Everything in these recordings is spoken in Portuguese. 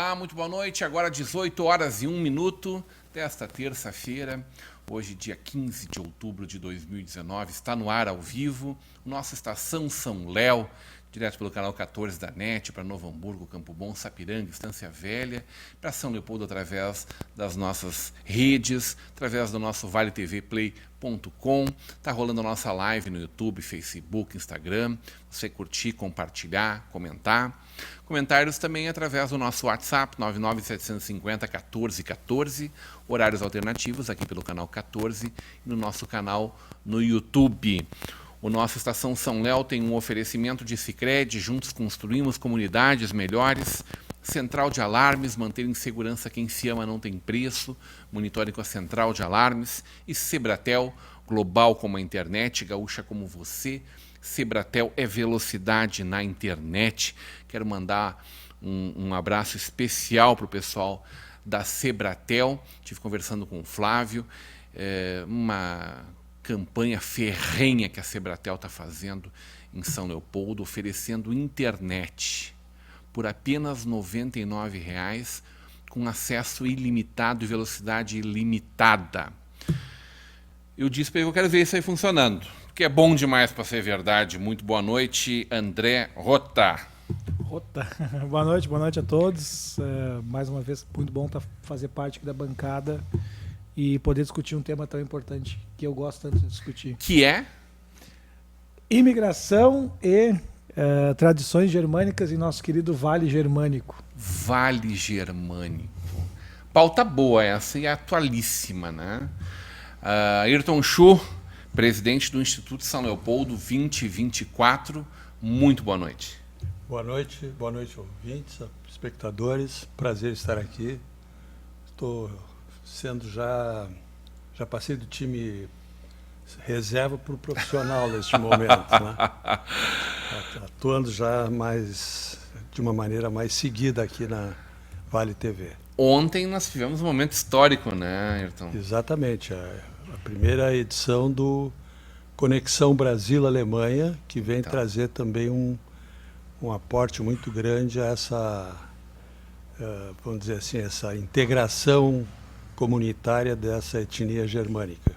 Olá, muito boa noite. Agora 18 horas e 1 minuto desta terça-feira. Hoje, dia 15 de outubro de 2019, está no ar ao vivo nossa estação São Léo, direto pelo canal 14 da NET, para Novo Hamburgo, Campo Bom, Sapiranga, Estância Velha, para São Leopoldo através das nossas redes, através do nosso valetvplay.com. Está rolando a nossa live no YouTube, Facebook, Instagram. Você curtir, compartilhar, comentar. Comentários também através do nosso WhatsApp, 99750-1414. Horários alternativos aqui pelo canal 14 e no nosso canal no YouTube. O nosso Estação São Léo tem um oferecimento de Sicredi, juntos construímos comunidades melhores. Central de Alarmes, manter em segurança quem se ama não tem preço. Monitore com a Central de Alarmes. E Sebratel, global como a internet, gaúcha como você. Sebratel é velocidade na internet. Quero mandar um abraço especial para o pessoal da Sebratel. Estive conversando com o Flávio. Uma campanha ferrenha que a Sebratel está fazendo em São Leopoldo, oferecendo internet por apenas R$ 99,00, com acesso ilimitado e velocidade ilimitada. Eu disse para ele que eu quero ver isso aí funcionando, porque é bom demais para ser verdade. Muito boa noite, André Rota. Boa noite a todos. Mais uma vez, muito bom fazer parte aqui da bancada e poder discutir um tema tão importante que eu gosto tanto de discutir. Que é? Imigração e tradições germânicas em nosso querido Vale Germânico. Vale Germânico. Pauta boa essa e atualíssima, né? Ayrton Chu, presidente do Instituto São Leopoldo 2024. Muito boa noite. Boa noite ouvintes, espectadores. Prazer estar aqui. Estou sendo já passei do time reserva para o profissional neste momento, né? Atuando já de uma maneira mais seguida aqui na Vale TV. Ontem nós tivemos um momento histórico, né, Ayrton? Exatamente, a primeira edição do Conexão Brasil-Alemanha, que vem trazer também um aporte muito grande a essa, vamos dizer assim, essa integração comunitária dessa etnia germânica.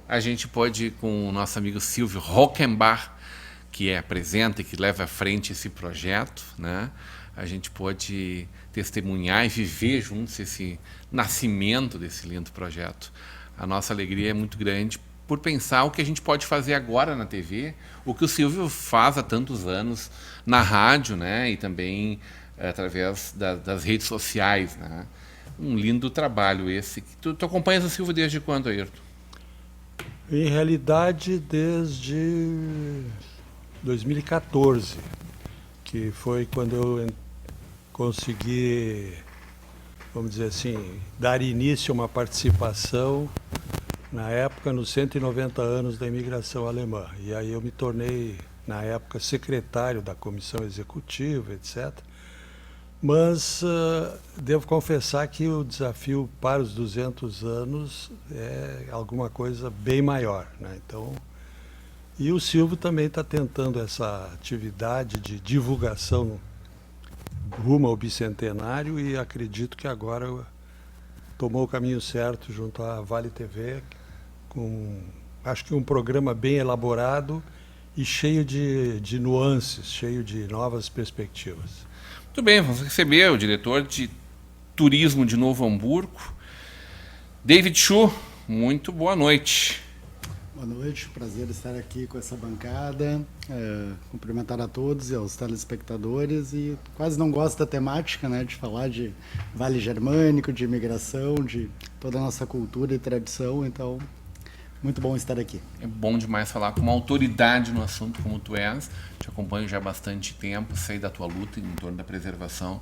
A gente pode, com o nosso amigo Silvio Rockenbach, que apresenta e que leva à frente esse projeto, né? A gente pode testemunhar e viver juntos esse nascimento desse lindo projeto. A nossa alegria é muito grande por pensar o que a gente pode fazer agora na TV, o que o Silvio faz há tantos anos na rádio, né? E também através das redes sociais, né? Um lindo trabalho esse. Tu acompanhas o Silvio desde quando, Ayrton? Em realidade, desde 2014, que foi quando eu consegui, vamos dizer assim, dar início a uma participação, na época, nos 190 anos da imigração alemã. E aí eu me tornei, na época, secretário da comissão executiva, etc. Mas devo confessar que o desafio para os 200 anos é alguma coisa bem maior, né? Então, e o Silvio também está tentando essa atividade de divulgação rumo ao bicentenário e acredito que agora tomou o caminho certo junto à Vale TV, com acho que um programa bem elaborado e cheio de nuances, cheio de novas perspectivas. Muito bem, vamos receber o diretor de turismo de Novo Hamburgo, David Chu. Muito boa noite. Boa noite, prazer estar aqui com essa bancada, cumprimentar a todos e aos telespectadores, e quase não gosto da temática, né, de falar de Vale Germânico, de imigração, de toda a nossa cultura e tradição, então muito bom estar aqui. É bom demais falar com uma autoridade no assunto como tu és. Te acompanho já há bastante tempo, sei da tua luta em torno da preservação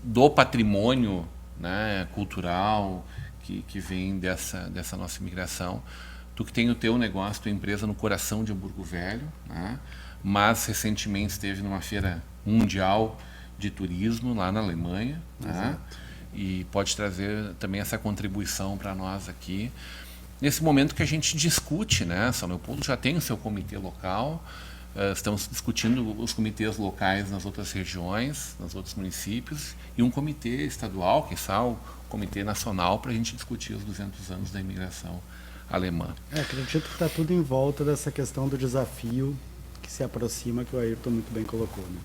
do patrimônio, né, cultural que vem dessa nossa imigração. Tu que tem o teu negócio, tua empresa no coração de Hamburgo Velho, né, mas recentemente esteve numa feira mundial de turismo lá na Alemanha, né, e pode trazer também essa contribuição para nós aqui. Nesse momento que a gente discute, né? São Leopoldo já tem o seu comitê local, Estamos discutindo os comitês locais nas outras regiões, nos outros municípios, e um comitê estadual, que é o comitê nacional, para a gente discutir os 200 anos da imigração alemã. Acredito que está tudo em volta dessa questão do desafio que se aproxima, que o Ayrton muito bem colocou. Né?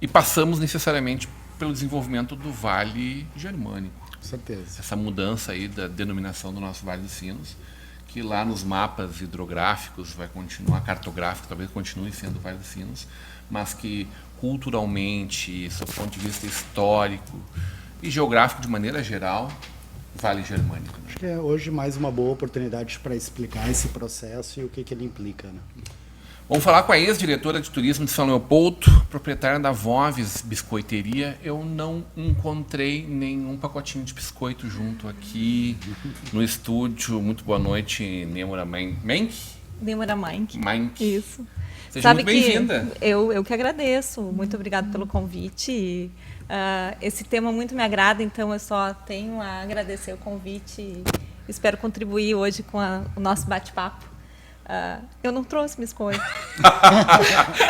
E passamos necessariamente pelo desenvolvimento do Vale Germânico. Com certeza. Essa mudança aí da denominação do nosso Vale dos Sinos, que lá nos mapas hidrográficos vai continuar, cartográfico talvez continue sendo o Vale dos Sinos, mas que culturalmente, sob o ponto de vista histórico e geográfico de maneira geral, Vale Germânico. Né? Acho que é hoje mais uma boa oportunidade para explicar esse processo e o que ele implica. Né? Vamos falar com a ex-diretora de turismo de São Leopoldo, proprietária da Voves Biscoiteria. Eu não encontrei nenhum pacotinho de biscoito junto aqui no estúdio. Muito boa noite, Nêmora Menck. Nêmora Menck. Menck. Isso. Seja muito bem-vinda. Eu que agradeço. Muito obrigada pelo convite. Esse tema muito me agrada, então eu só tenho a agradecer o convite e espero contribuir hoje com o nosso bate-papo. Eu não trouxe biscoito.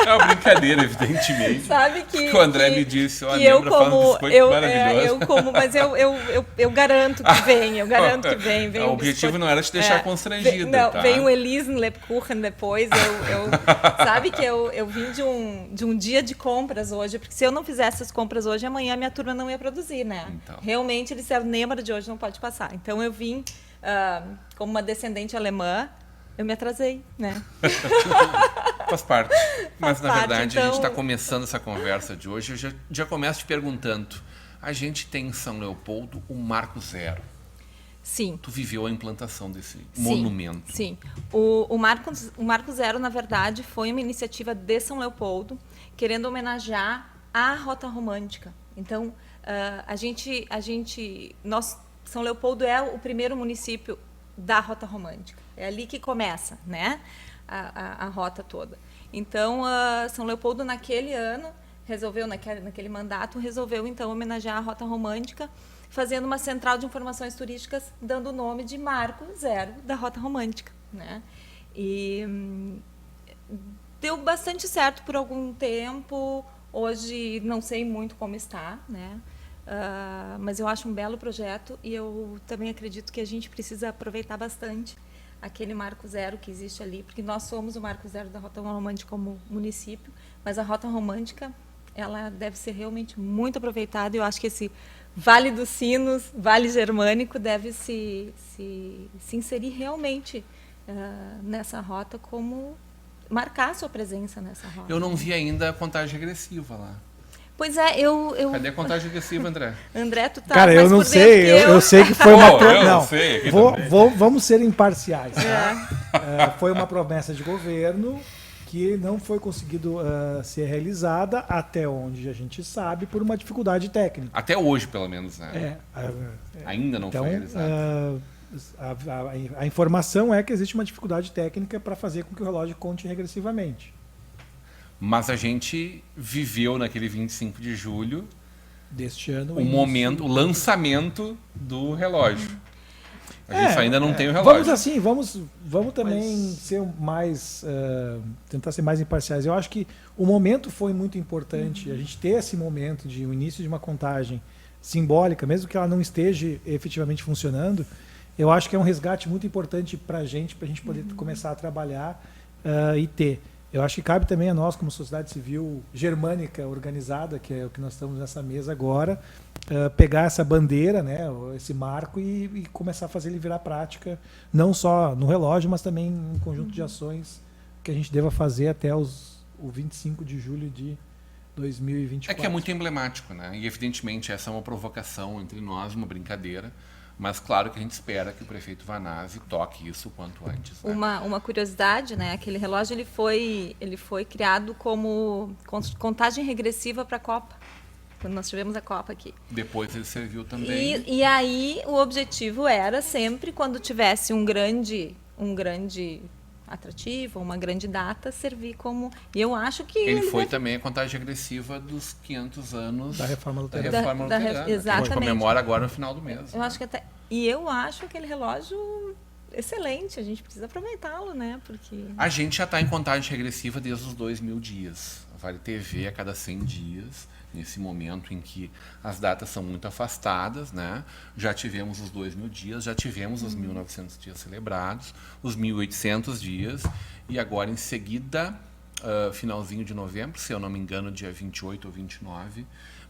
É uma brincadeira, evidentemente. Sabe que o André me disse, olha, eu como, biscoito maravilhoso. Eu como, mas eu garanto que vem, vem o objetivo não era te deixar constrangida, não, tá? Vem o Elisen Lebkuchen depois, sabe que eu vim de um dia de compras hoje, porque se eu não fizesse as compras hoje, amanhã minha turma não ia produzir, né? Então. Realmente eles disseram, Nêmora de hoje não pode passar. Então eu vim como uma descendente alemã. Eu me atrasei, né? Faz parte. Mas, na verdade, então... a gente está começando essa conversa de hoje. Eu já começo te perguntando. A gente tem em São Leopoldo o Marco Zero. Sim. Tu viveu a implantação desse monumento. Sim. O Marco Zero, na verdade, foi uma iniciativa de São Leopoldo, querendo homenagear a Rota Romântica. Então, São Leopoldo é o primeiro município da Rota Romântica. É ali que começa, né, a rota toda. Então, São Leopoldo, naquele ano, resolveu, naquele mandato, resolveu, então, homenagear a Rota Romântica, fazendo uma central de informações turísticas, dando o nome de Marco Zero da Rota Romântica. Né? E deu bastante certo por algum tempo. Hoje, não sei muito como está, né? Mas eu acho um belo projeto e eu também acredito que a gente precisa aproveitar bastante aquele Marco Zero que existe ali, porque nós somos o Marco Zero da Rota Romântica como município, mas a Rota Romântica, ela deve ser realmente muito aproveitada e eu acho que esse Vale dos Sinos, Vale Germânico, deve se inserir realmente nessa rota, como marcar a sua presença nessa rota. Eu não vi ainda a contagem regressiva lá. Pois é, Cadê a contagem regressiva, André? André, tu tá Cara, mais eu não por sei, dentro eu sei que foi uma não sei. Vamos ser imparciais. Tá? Foi uma promessa de governo que não foi conseguido ser realizada, até onde a gente sabe, por uma dificuldade técnica. Até hoje, pelo menos, né? Ainda não foi realizada. A informação é que existe uma dificuldade técnica para fazer com que o relógio conte regressivamente. Mas a gente viveu naquele 25 de julho deste ano o lançamento do relógio. A gente ainda não tem o relógio. Vamos também ser mais tentar ser mais imparciais. Eu acho que o momento foi muito importante. A gente ter esse momento de o início de uma contagem simbólica, mesmo que ela não esteja efetivamente funcionando, eu acho que é um resgate muito importante para a gente poder começar a trabalhar e ter. Eu acho que cabe também a nós, como sociedade civil germânica organizada, que é o que nós estamos nessa mesa agora, pegar essa bandeira, né, esse marco e começar a fazer ele virar prática, não só no relógio, mas também em um conjunto de ações que a gente deva fazer até o 25 de julho de 2024. É que é muito emblemático, né? E evidentemente essa é uma provocação entre nós, uma brincadeira. Mas claro que a gente espera que o prefeito Vanazzi toque isso o quanto antes. Né? Uma curiosidade, né? Aquele relógio ele foi criado como contagem regressiva para a Copa, quando nós tivemos a Copa aqui. Depois ele serviu também. E aí o objetivo era sempre, quando tivesse um grande atrativo, uma grande data, servir como... E eu acho que... Ele foi também a contagem regressiva dos 500 anos da Reforma Luterana. Exatamente. Que a gente comemora agora no final do mês. Eu acho que até... E eu acho aquele relógio excelente, a gente precisa aproveitá-lo, né? Porque A gente já está em contagem regressiva desde os 2.000 dias. A Vale TV a cada 100 dias, nesse momento em que as datas são muito afastadas, né? Já tivemos os 2.000 dias, já tivemos os 1.900 dias celebrados, os 1.800 dias, e agora em seguida, finalzinho de novembro, se eu não me engano, dia 28 ou 29,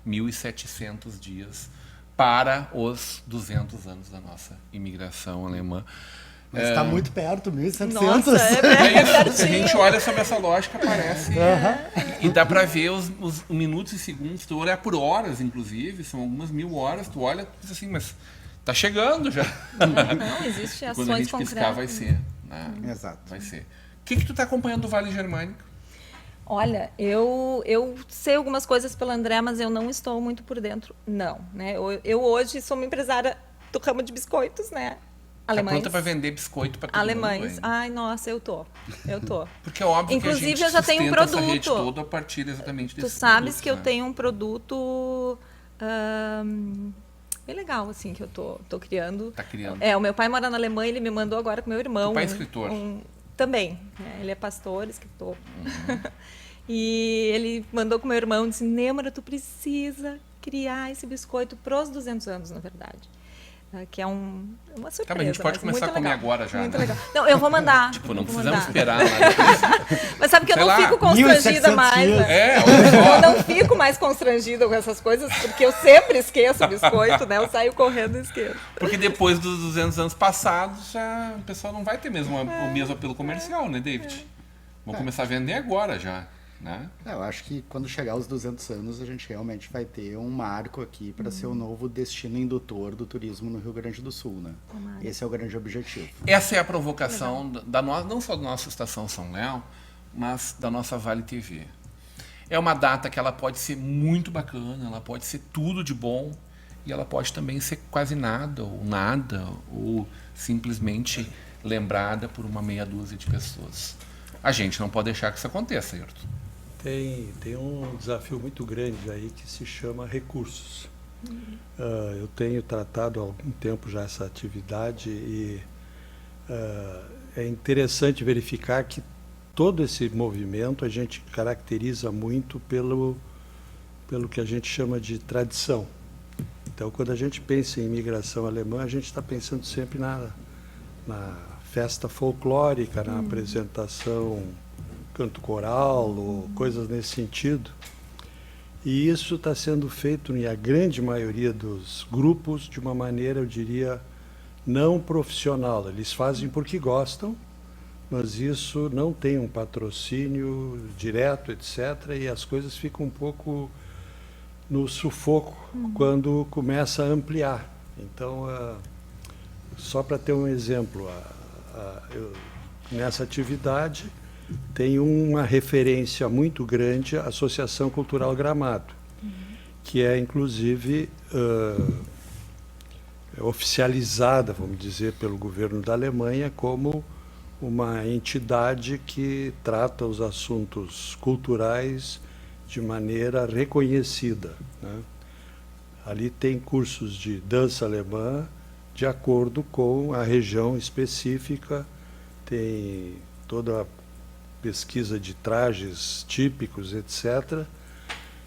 1.700 dias para os 200 anos da nossa imigração alemã. Mas está muito perto, 1.700. nossa, É isso, se a pertinho. gente olha sobre essa lógica, parece. E dá pra ver os minutos e segundos, tu olha por horas, inclusive, são algumas 1.000 horas, tu olha e diz assim, mas tá chegando já. Não, existe Quando a ações gente piscar concretas. vai ser. Né? Exato. Vai ser. O que tu tá acompanhando do Vale Germânico? Olha, eu sei algumas coisas pelo André, mas eu não estou muito por dentro, não. Né? Eu hoje sou uma empresária do ramo de biscoitos, né? Tá Alemães. pronta pra vender biscoito pra todo Alemães. mundo? Hein? Ai, nossa, eu tô. Porque é óbvio Inclusive, que a gente eu já tenho um sustenta essa rede produto. toda a partir exatamente Tu desses sabes produtos, que eu né? tenho um produto bem legal, assim, que eu tô criando. Tá criando. O meu pai mora na Alemanha, ele me mandou agora com meu irmão. Teu pai é escritor? Também. Né? Ele é pastor, escritor. Uhum. E ele mandou com meu irmão, disse, Nêmara, tu precisa criar esse biscoito pros 200 anos, na verdade. Que é uma surpresa. Tá, mas a gente pode mas começar a muito comer legal. agora já, Muito né? legal. Não, eu vou mandar. Tipo, não eu vou precisamos mandar. esperar lá. Mas sabe que eu Sei não lá, fico constrangida 1.700 mais. dias. Né? Olha só. Eu não fico mais constrangida com essas coisas, porque eu sempre esqueço o biscoito, né? Eu saio correndo e esqueço. Porque depois dos 200 anos passados, já o pessoal não vai ter mesmo o mesmo apelo comercial, né, David? Vamos começar a vender agora já, né? Eu acho que quando chegar aos 200 anos, a gente realmente vai ter um marco aqui para ser o novo destino indutor do turismo no Rio Grande do Sul, né? Tomara. Esse é o grande objetivo. Essa é a provocação da nossa, não só da nossa Estação São Léo, mas da nossa Vale TV. É uma data que ela pode ser muito bacana, ela pode ser tudo de bom, e ela pode também ser quase nada, ou simplesmente lembrada por uma meia dúzia de pessoas. A gente não pode deixar que isso aconteça, Ayrton. Tem um desafio muito grande aí que se chama recursos. Eu tenho tratado há algum tempo já essa atividade e é interessante verificar que todo esse movimento a gente caracteriza muito pelo que a gente chama de tradição. Então, quando a gente pensa em imigração alemã, a gente está pensando sempre na festa folclórica, na apresentação canto coral ou coisas nesse sentido. E isso está sendo feito, na grande maioria dos grupos, de uma maneira, eu diria, não profissional. Eles fazem porque gostam, mas isso não tem um patrocínio direto, etc. E as coisas ficam um pouco no sufoco quando começa a ampliar. Então, só para ter um exemplo, nessa atividade tem uma referência muito grande à Associação Cultural Gramado, que é, inclusive, oficializada, vamos dizer, pelo governo da Alemanha como uma entidade que trata os assuntos culturais de maneira reconhecida, né? Ali tem cursos de dança alemã de acordo com a região específica, tem toda a pesquisa de trajes típicos, etc.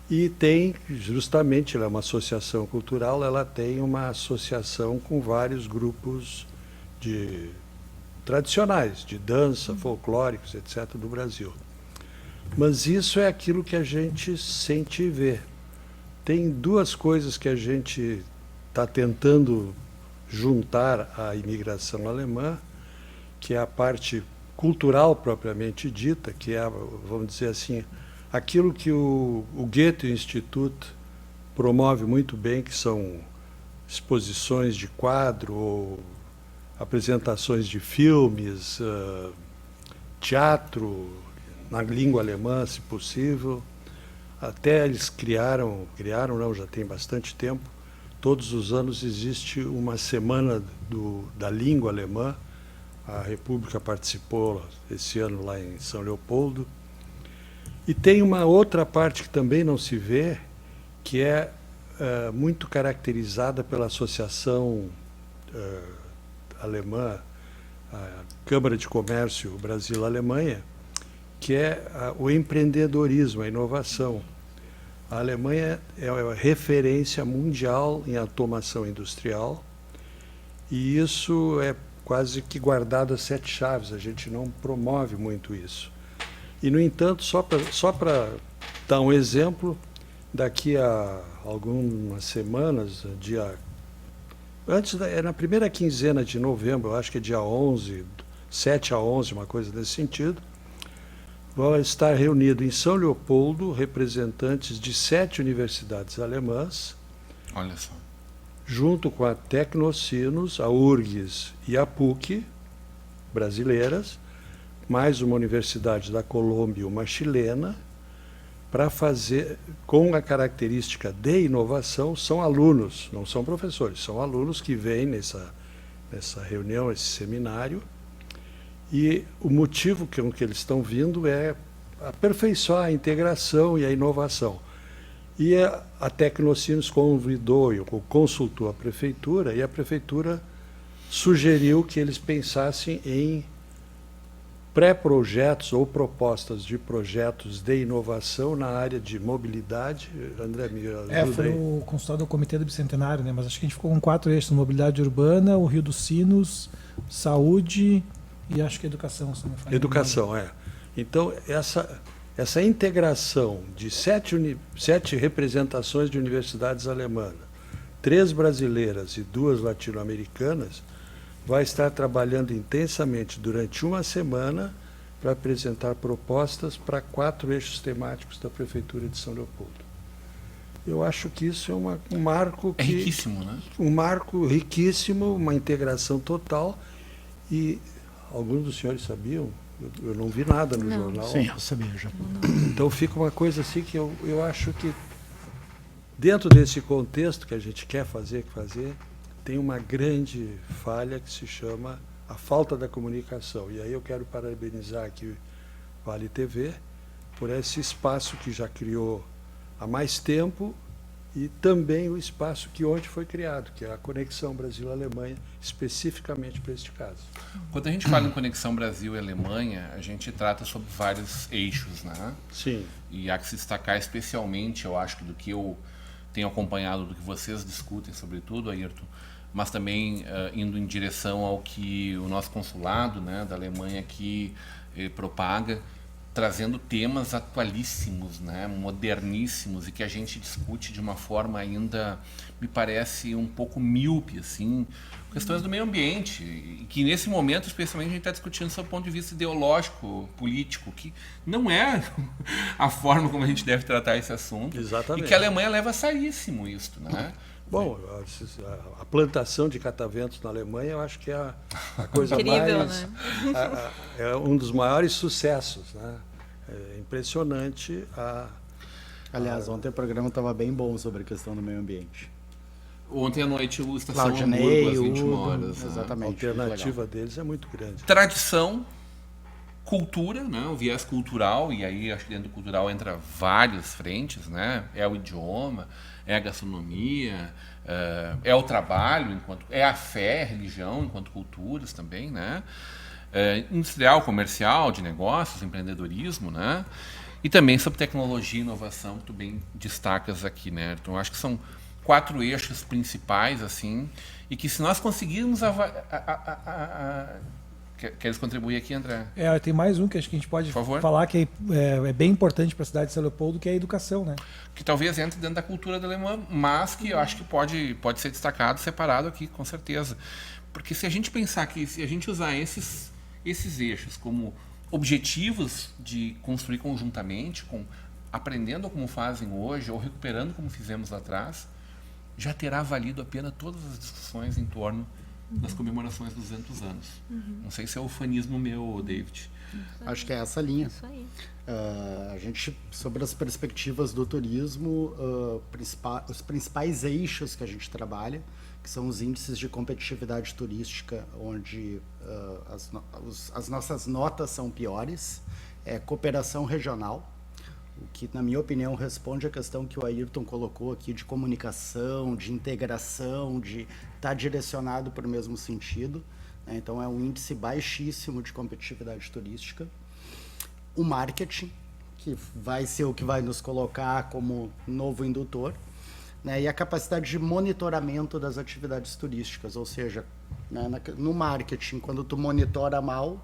E tem, justamente, ela é uma associação cultural, ela tem uma associação com vários grupos tradicionais, de dança, folclóricos, etc., do Brasil. Mas isso é aquilo que a gente sente e vê. Tem duas coisas que a gente está tentando juntar à imigração alemã, que é a parte cultural propriamente dita, que é, vamos dizer assim, aquilo que o Goethe Institut promove muito bem, que são exposições de quadro, ou apresentações de filmes, teatro na língua alemã, se possível. Até eles criaram não, já tem bastante tempo, todos os anos existe uma semana da língua alemã. A República participou esse ano lá em São Leopoldo. E tem uma outra parte que também não se vê, que é muito caracterizada pela Associação Alemã a Câmara de Comércio Brasil-Alemanha, que é o empreendedorismo, a inovação. A Alemanha é a referência mundial em automação industrial, e isso é quase que guardado a 7 chaves, a gente não promove muito isso. E, no entanto, só para dar um exemplo, daqui a algumas semanas, na primeira quinzena de novembro, eu acho que é dia 11, 7 a 11, uma coisa desse sentido, vão estar reunidos em São Leopoldo representantes de 7 universidades alemãs, Olha só. junto com a Tecnocinos, a URGS e a PUC, brasileiras, mais uma universidade da Colômbia e uma chilena, para fazer, com a característica de inovação, são alunos, não são professores, são alunos que vêm nessa reunião, esse seminário, e o motivo com que eles estão vindo é aperfeiçoar a integração e a inovação. E a Tecnocinos convidou e consultou a prefeitura, e a prefeitura sugeriu que eles pensassem em pré-projetos ou propostas de projetos de inovação na área de mobilidade. André, me ajuda Foi aí. o consultado do Comitê do Bicentenário, né? Mas acho que a gente ficou com 4 eixos: mobilidade urbana, o Rio dos Sinos, saúde e acho que educação. Se não me falha a Educação, Então, essa integração de 7 representações de universidades alemãs, 3 brasileiras e 2 latino-americanas, vai estar trabalhando intensamente durante uma semana para apresentar propostas para 4 eixos temáticos da Prefeitura de São Leopoldo. Eu acho que isso é um marco É riquíssimo, né? um marco riquíssimo, uma integração total. E alguns dos senhores sabiam? Eu não vi nada no jornal. Sim, eu sabia já. Então fica uma coisa assim que eu acho que, dentro desse contexto que a gente quer fazer, tem uma grande falha que se chama a falta da comunicação. E aí eu quero parabenizar aqui o Vale TV por esse espaço que já criou há mais tempo, e também o espaço que ontem foi criado, que é a Conexão Brasil-Alemanha, especificamente para este caso. Quando a gente fala em conexão Brasil e Alemanha, a gente trata sobre vários eixos, né? Sim. E há que se destacar especialmente, eu acho, que do que eu tenho acompanhado, do que vocês discutem, sobretudo, Ayrton, mas também indo em direção ao que o nosso consulado, né, da Alemanha aqui propaga, trazendo temas atualíssimos, né, moderníssimos, e que a gente discute de uma forma ainda, me parece, um pouco míope, assim, questões do meio ambiente, e que nesse momento, especialmente, a gente está discutindo sob o ponto de vista ideológico, político, que não é a forma como a gente deve tratar esse assunto. Exatamente. E que a Alemanha leva a seríssimo isso, né? Bom, a plantação de cataventos na Alemanha, eu acho que é a coisa Incrível, mais... né? É um dos maiores sucessos, né? É impressionante Aliás, ontem o programa estava bem bom sobre a questão do meio ambiente. Ontem à noite o Estação Claudinei, Hamburgo, às 21 Udo, horas. Né? a exatamente. alternativa deles é muito grande. Tradição, cultura, né? O viés cultural, e aí acho que dentro do cultural entra várias frentes, né? É o idioma, é a gastronomia, é o trabalho, é a fé, a religião enquanto culturas também, né? Industrial, comercial, de negócios, empreendedorismo, né? E também sobre tecnologia e inovação, que tu bem destacas aqui, né? Então, eu acho que são 4 eixos principais, assim, e que se nós conseguirmos... Queres contribuir aqui, André? Tem mais um que acho que a gente pode falar que é bem importante para a cidade de São Leopoldo, que é a educação, né? Que talvez entre dentro da cultura da alemã, mas que eu acho que pode ser destacado, separado aqui, com certeza. Porque se a gente pensar que se a gente usar esses eixos como objetivos de construir conjuntamente, aprendendo como fazem hoje ou recuperando como fizemos lá atrás, já terá valido a pena todas as discussões em torno das comemorações dos 200 anos. Não sei se é ufanismo meu, David. Acho que é essa linha. Isso aí. A gente, sobre as perspectivas do turismo, os principais eixos que a gente trabalha, que são os índices de competitividade turística, onde as nossas notas são piores, cooperação regional, o que, na minha opinião, responde à questão que o Ayrton colocou aqui de comunicação, de integração, de estar direcionado para o mesmo sentido. né? Então é um índice baixíssimo de competitividade turística. O marketing, que vai ser o que vai nos colocar como novo indutor, né? E a capacidade de monitoramento das atividades turísticas, ou seja, né, no marketing, quando tu monitora mal,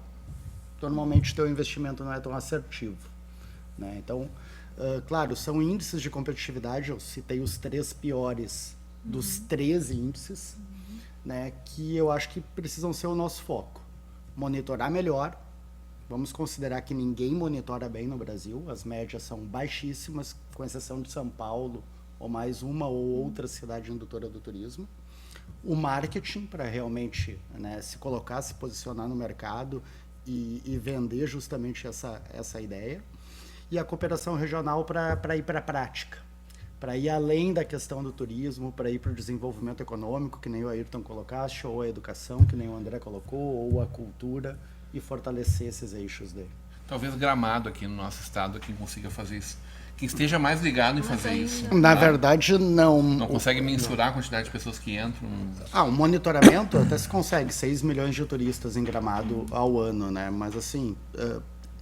normalmente o teu investimento não é tão assertivo, né? Então, claro, são índices de competitividade, eu citei os 3 piores dos 13 índices, né, que eu acho que precisam ser o nosso foco. Monitorar melhor, vamos considerar que ninguém monitora bem no Brasil, as médias são baixíssimas, com exceção de São Paulo, ou mais uma ou outra cidade indutora do turismo. O marketing, para realmente, né, se colocar, se posicionar no mercado e vender justamente essa ideia. E a cooperação regional para ir para a prática, para ir além da questão do turismo, para ir para o desenvolvimento econômico, que nem o Ayrton colocaste, ou a educação, que nem o André colocou, ou a cultura, e fortalecer esses eixos dele. Talvez Gramado aqui no nosso estado quem consiga fazer isso. Que esteja mais ligado em fazer isso. Na verdade, não. Não consegue mensurar a quantidade de pessoas que entram. Um monitoramento até se consegue, 6 milhões de turistas em Gramado ao ano, né? Mas assim,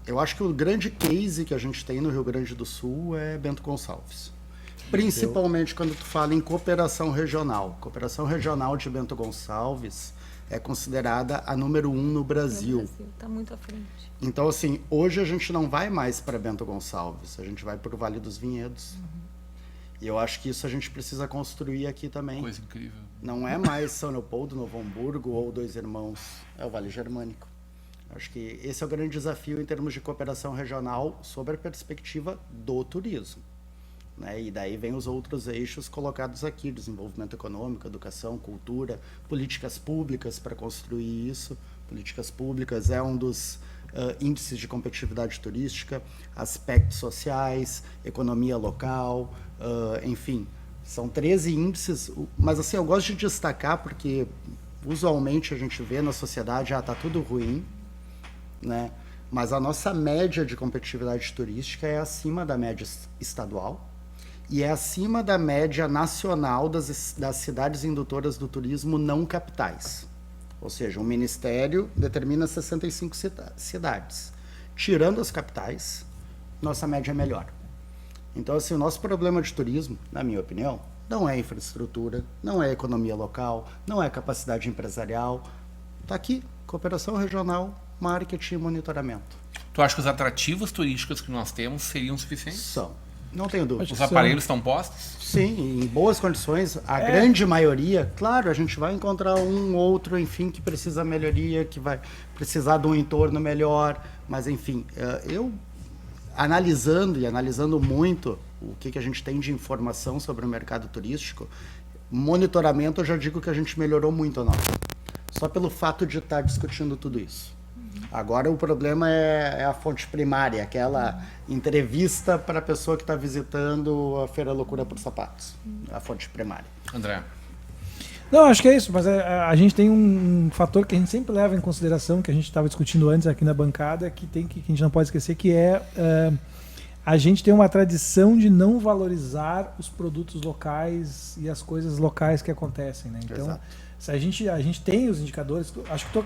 eu acho que o grande case que a gente tem no Rio Grande do Sul é Bento Gonçalves. Principalmente quando tu fala em cooperação regional. Cooperação regional de Bento Gonçalves é considerada a número 1 no Brasil. Está muito à frente. Então, assim, hoje a gente não vai mais para Bento Gonçalves, a gente vai para o Vale dos Vinhedos. E eu acho que isso a gente precisa construir aqui também. Coisa incrível. Não é mais São Leopoldo, Novo Hamburgo ou Dois Irmãos, é o Vale Germânico. Acho que esse é o grande desafio em termos de cooperação regional sobre a perspectiva do turismo, né? E daí vem os outros eixos colocados aqui, desenvolvimento econômico, educação, cultura, políticas públicas para construir isso. Políticas públicas é um dos índices de competitividade turística, aspectos sociais, economia local, enfim, são 13 índices, mas assim, eu gosto de destacar porque usualmente a gente vê na sociedade, tá tudo ruim, né? Mas a nossa média de competitividade turística é acima da média estadual e é acima da média nacional das cidades indutoras do turismo não capitais. Ou seja, o Ministério determina 65 cidades. Tirando as capitais, nossa média é melhor. Então, assim, o nosso problema de turismo, na minha opinião, não é infraestrutura, não é economia local, não é capacidade empresarial. Está aqui, cooperação regional, marketing e monitoramento. Tu acha que os atrativos turísticos que nós temos seriam suficientes? São. Não tenho dúvida. Os aparelhos estão postos? Sim, em boas condições. A grande maioria, claro, a gente vai encontrar um outro, enfim, que precisa melhoria, que vai precisar de um entorno melhor. Mas, enfim, eu analisando muito o que a gente tem de informação sobre o mercado turístico, monitoramento, eu já digo que a gente melhorou muito a nossa. Só pelo fato de estar discutindo tudo isso. Agora o problema é a fonte primária, aquela entrevista para a pessoa que está visitando a Feira Loucura por Sapatos, a fonte primária. André? Não, acho que é isso, mas a gente tem um fator que a gente sempre leva em consideração, que a gente estava discutindo antes aqui na bancada, que a gente não pode esquecer, que é a gente tem uma tradição de não valorizar os produtos locais e as coisas locais que acontecem, né? Então, Exato. se a gente tem os indicadores, acho que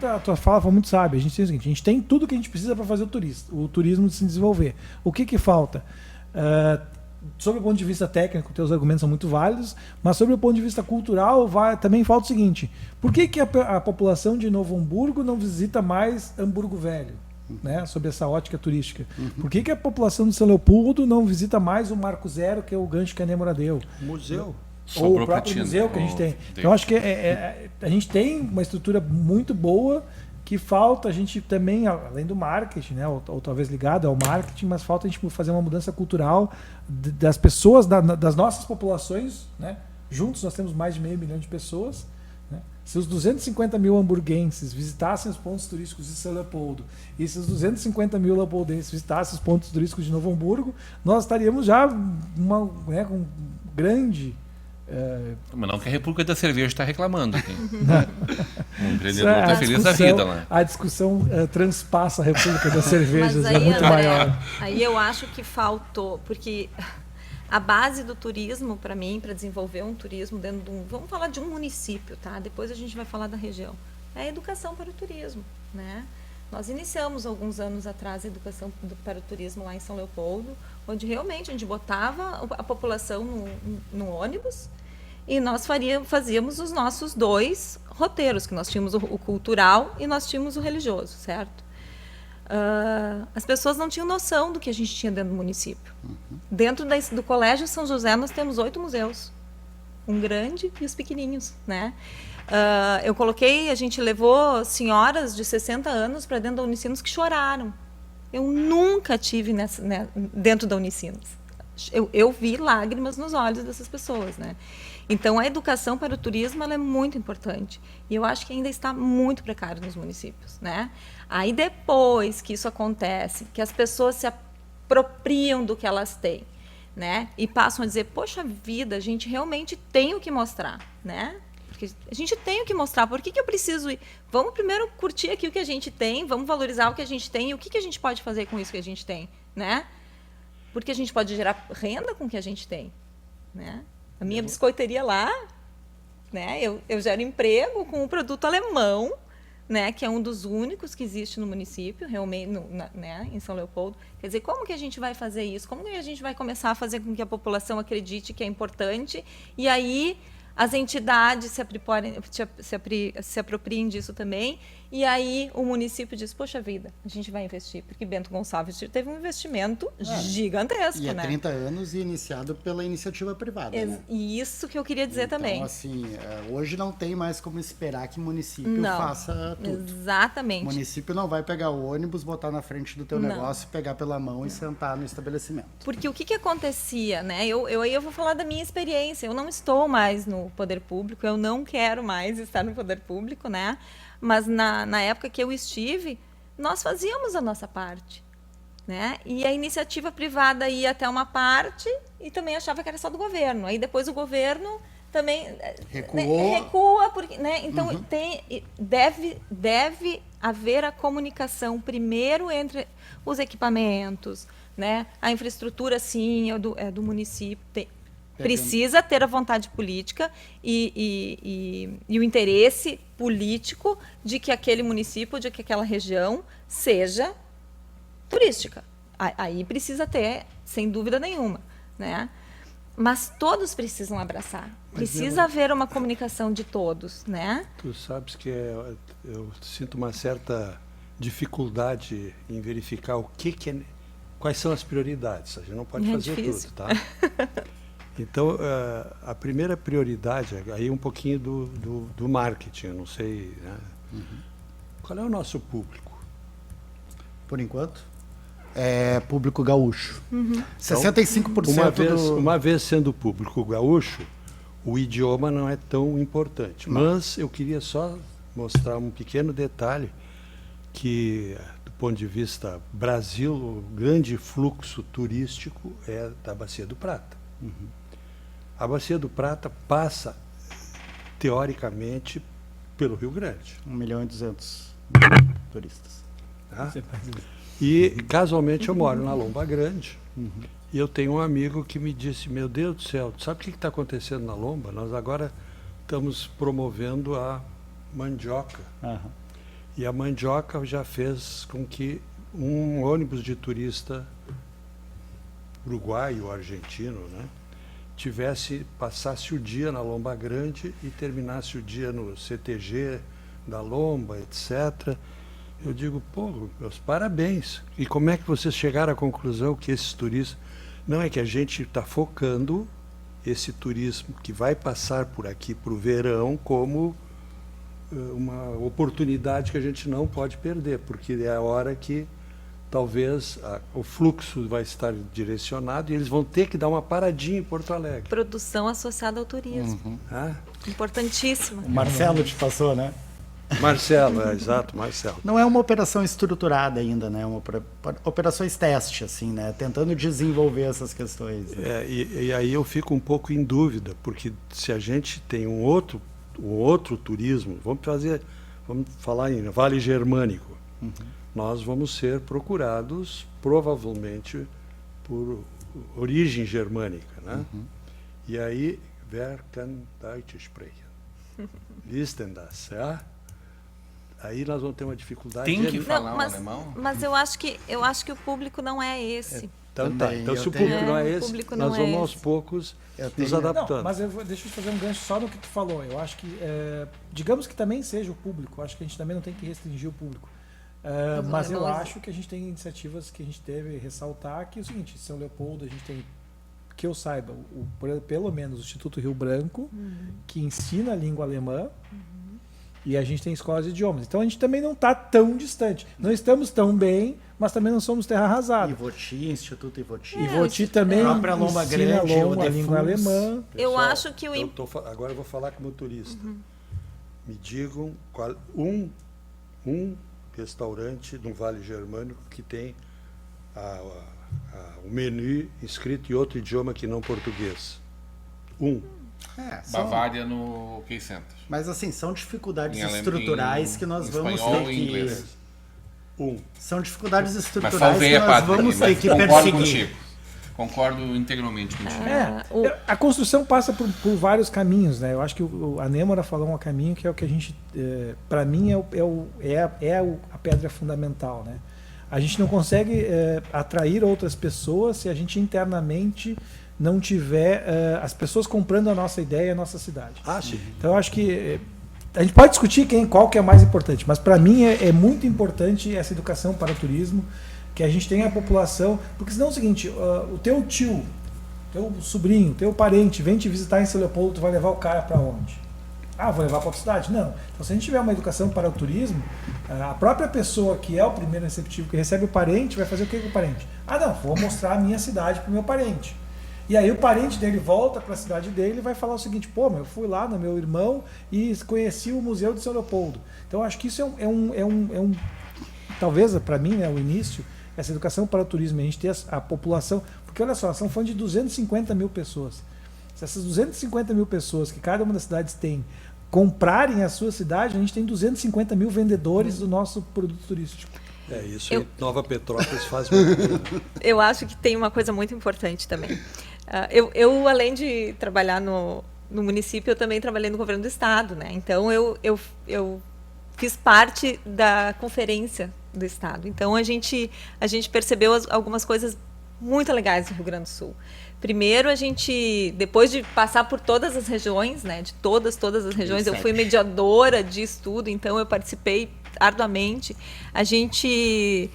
a tua fala foi muito sábia. A gente tem o seguinte: a gente tem tudo que a gente precisa para fazer o turismo se desenvolver. O que falta? Sob o ponto de vista técnico, teus argumentos são muito válidos, mas sobre o ponto de vista cultural, também falta o seguinte: por que a população de Novo Hamburgo não visita mais Hamburgo Velho? Né, sobre essa ótica turística. Por que a população de São Leopoldo não visita mais o Marco Zero, que é o gancho que a Nêmora deu? Museu. Ou o próprio museu que a gente tem. Então, acho que a gente tem uma estrutura muito boa que falta a gente também, além do marketing, né, ou talvez ligado ao marketing, mas falta a gente fazer uma mudança cultural das pessoas, das nossas populações. Né? Juntos nós temos mais de 500 mil de pessoas. Né? Se os 250 mil hamburguenses visitassem os pontos turísticos de São Leopoldo e se os 250 mil leopoldenses visitassem os pontos turísticos de Novo Hamburgo, nós estaríamos já com grande... Mas não que a República da Cerveja está reclamando aqui. O empreendedor está feliz da vida lá. A discussão transpassa a República das Cervejas, aí, é muito André, maior. Aí eu acho que faltou, porque a base do turismo, para mim, para desenvolver um turismo dentro de vamos falar de um município, tá? Depois a gente vai falar da região. é a educação para o turismo, né? Nós iniciamos alguns anos atrás a educação para o turismo lá em São Leopoldo, onde realmente a gente botava a população no ônibus e nós fazíamos os nossos 2 roteiros, que nós tínhamos o cultural e nós tínhamos o religioso, certo? As pessoas não tinham noção do que a gente tinha dentro do município. Dentro do Colégio São José nós temos 8 museus, um grande e os pequenininhos, né? A gente levou senhoras de 60 anos para dentro da Unicinos que choraram. Eu nunca tive dentro da Unicinos. Eu vi lágrimas nos olhos dessas pessoas, né? Então, a educação para o turismo ela é muito importante. E eu acho que ainda está muito precário nos municípios, né? Aí, depois que isso acontece, que as pessoas se apropriam do que elas têm, né? E passam a dizer, poxa vida, a gente realmente tem o que mostrar, né? Porque a gente tem o que mostrar. Por que eu preciso ir? Vamos primeiro curtir aqui o que a gente tem, vamos valorizar o que a gente tem e o que a gente pode fazer com isso que a gente tem, né? Porque a gente pode gerar renda com o que a gente tem, né? A minha biscoiteria lá, né? Eu gero emprego com um produto alemão, né? Que é um dos únicos que existe no município, realmente, né? Em São Leopoldo. Quer dizer, como que a gente vai fazer isso? Como que a gente vai começar a fazer com que a população acredite que é importante? E aí as entidades se apropriem disso também. E aí o município diz, poxa vida, a gente vai investir. Porque Bento Gonçalves teve um investimento gigantesco, E há né? 30 anos e iniciado pela iniciativa privada, né? E isso que eu queria dizer também. Então, assim, hoje não tem mais como esperar que o município faça tudo. Exatamente. O município não vai pegar o ônibus, botar na frente do teu negócio, pegar pela mão e sentar no estabelecimento. Porque o que acontecia, né? Eu vou falar da minha experiência. Eu não estou mais no poder público, eu não quero mais estar no poder público, né? Mas na época que eu estive, nós fazíamos a nossa parte, né? E a iniciativa privada ia até uma parte e também achava que era só do governo. Aí depois o governo também recua, porque, né? Então deve haver a comunicação primeiro entre os equipamentos, né? A infraestrutura sim é do município. Precisa ter a vontade política e o interesse político de que aquele município, de que aquela região seja turística. Aí precisa ter, sem dúvida nenhuma, né? Mas todos precisam abraçar. Precisa haver uma comunicação de todos, né? Tu sabes que eu sinto uma certa dificuldade em verificar quais são as prioridades. A gente não pode fazer difícil. tudo, tá? Então, a primeira prioridade, aí um pouquinho do marketing, eu não sei, né? Qual é o nosso público? Por enquanto, é público gaúcho. Uhum. 65% Uma vez sendo público gaúcho, o idioma não é tão importante. Mas eu queria só mostrar um pequeno detalhe que, do ponto de vista Brasil, o grande fluxo turístico é da Bacia do Prata. A Bacia do Prata passa, teoricamente, pelo Rio Grande. 1.200.000 turistas. Tá? E, casualmente, eu moro na Lomba Grande. E eu tenho um amigo que me disse, meu Deus do céu, sabe o que está acontecendo na Lomba? Nós agora estamos promovendo a mandioca. E a mandioca já fez com que um ônibus de turista uruguaio ou argentino, né, passasse o dia na Lomba Grande e terminasse o dia no CTG da Lomba, etc. Eu digo, pô, meus parabéns. E como é que vocês chegaram à conclusão que esses turistas... Não, é que a gente está focando esse turismo que vai passar por aqui para o verão como uma oportunidade que a gente não pode perder, porque é a hora que talvez o fluxo vai estar direcionado e eles vão ter que dar uma paradinha em Porto Alegre. Produção associada ao turismo. Importantíssima. O Marcelo te passou, né? Marcelo, exato, Marcelo. Não é uma operação estruturada ainda, né? Operações teste, assim, né? Tentando desenvolver essas questões. Né? E aí eu fico um pouco em dúvida, porque se a gente tem um outro turismo, vamos falar em Vale Germânico, nós vamos ser procurados provavelmente por origem germânica, né? E aí, wer kann Deutsch sprechen? Listen das, ja? Aí nós vamos ter uma dificuldade. Tem que Não, falar mas, o alemão? mas eu acho que o público não é esse. Então tá. Também, Então eu se o tenho- público não é o esse, público nós não é vamos aos esse. poucos Eu nos tenho- adaptando. Não, mas deixa eu fazer um gancho só no que tu falou. Eu acho que, digamos que também seja o público. Eu acho que a gente também não tem que restringir o público. Mas eu acho que a gente tem iniciativas que a gente deve ressaltar, que é o seguinte, São Leopoldo, a gente tem, que eu saiba, pelo menos o Instituto Rio Branco, que ensina a língua alemã, e a gente tem escolas de idiomas. Então a gente também não está tão distante. Não estamos tão bem, mas também não somos terra arrasada. Ivoti, Instituto Ivoti. E Ivoti também A própria Lomba ensina Grande, o a língua Defus. alemã. Eu acho que o Agora eu vou falar como turista. Me digam um restaurante no Vale Germânico que tem o menu escrito em outro idioma que não português. Bavária no Key Center. Mas assim, são dificuldades Em estruturais em que nós vamos espanhol ter e que... inglês. São dificuldades Mas estruturais faltei que a nós parte vamos aqui, ter mas que concordo perseguir. contigo. Concordo integralmente contigo. A construção passa por vários caminhos, né? Eu acho que a Nêmora falou um caminho que é o que a gente, para mim, a pedra fundamental, né? A gente não consegue atrair outras pessoas se a gente internamente não tiver as pessoas comprando a nossa ideia, a nossa cidade. Sim. Então eu acho que a gente pode discutir qual que é mais importante, mas para mim é muito importante essa educação para o turismo, que a gente tenha a população, porque senão é o seguinte, o teu tio, teu sobrinho, teu parente vem te visitar em São Leopoldo, tu vai levar o cara para onde? Vou levar para outra cidade? Não. Então se a gente tiver uma educação para o turismo, a própria pessoa que é o primeiro receptivo, que recebe o parente, vai fazer o que com o parente? Não, vou mostrar a minha cidade para o meu parente. E aí o parente dele volta para a cidade dele e vai falar o seguinte, eu fui lá no meu irmão e conheci o Museu de São Leopoldo. Então acho que isso é um talvez para mim, né, o início, essa educação para o turismo, a gente ter a população, porque olha só, são fãs de 250 mil pessoas. Se essas 250 mil pessoas que cada uma das cidades tem comprarem a sua cidade, a gente tem 250 mil vendedores do nosso produto turístico. Isso em Nova Petrópolis faz muito. Eu acho que tem uma coisa muito importante também. Eu além de trabalhar no município, eu também trabalhei no governo do estado, né? Então eu fiz parte da conferência do estado. Então a gente percebeu algumas coisas muito legais no Rio Grande do Sul. Primeiro, a gente, depois de passar por todas as regiões, né, de todas as regiões, eu fui mediadora de estudo, então eu participei arduamente. A gente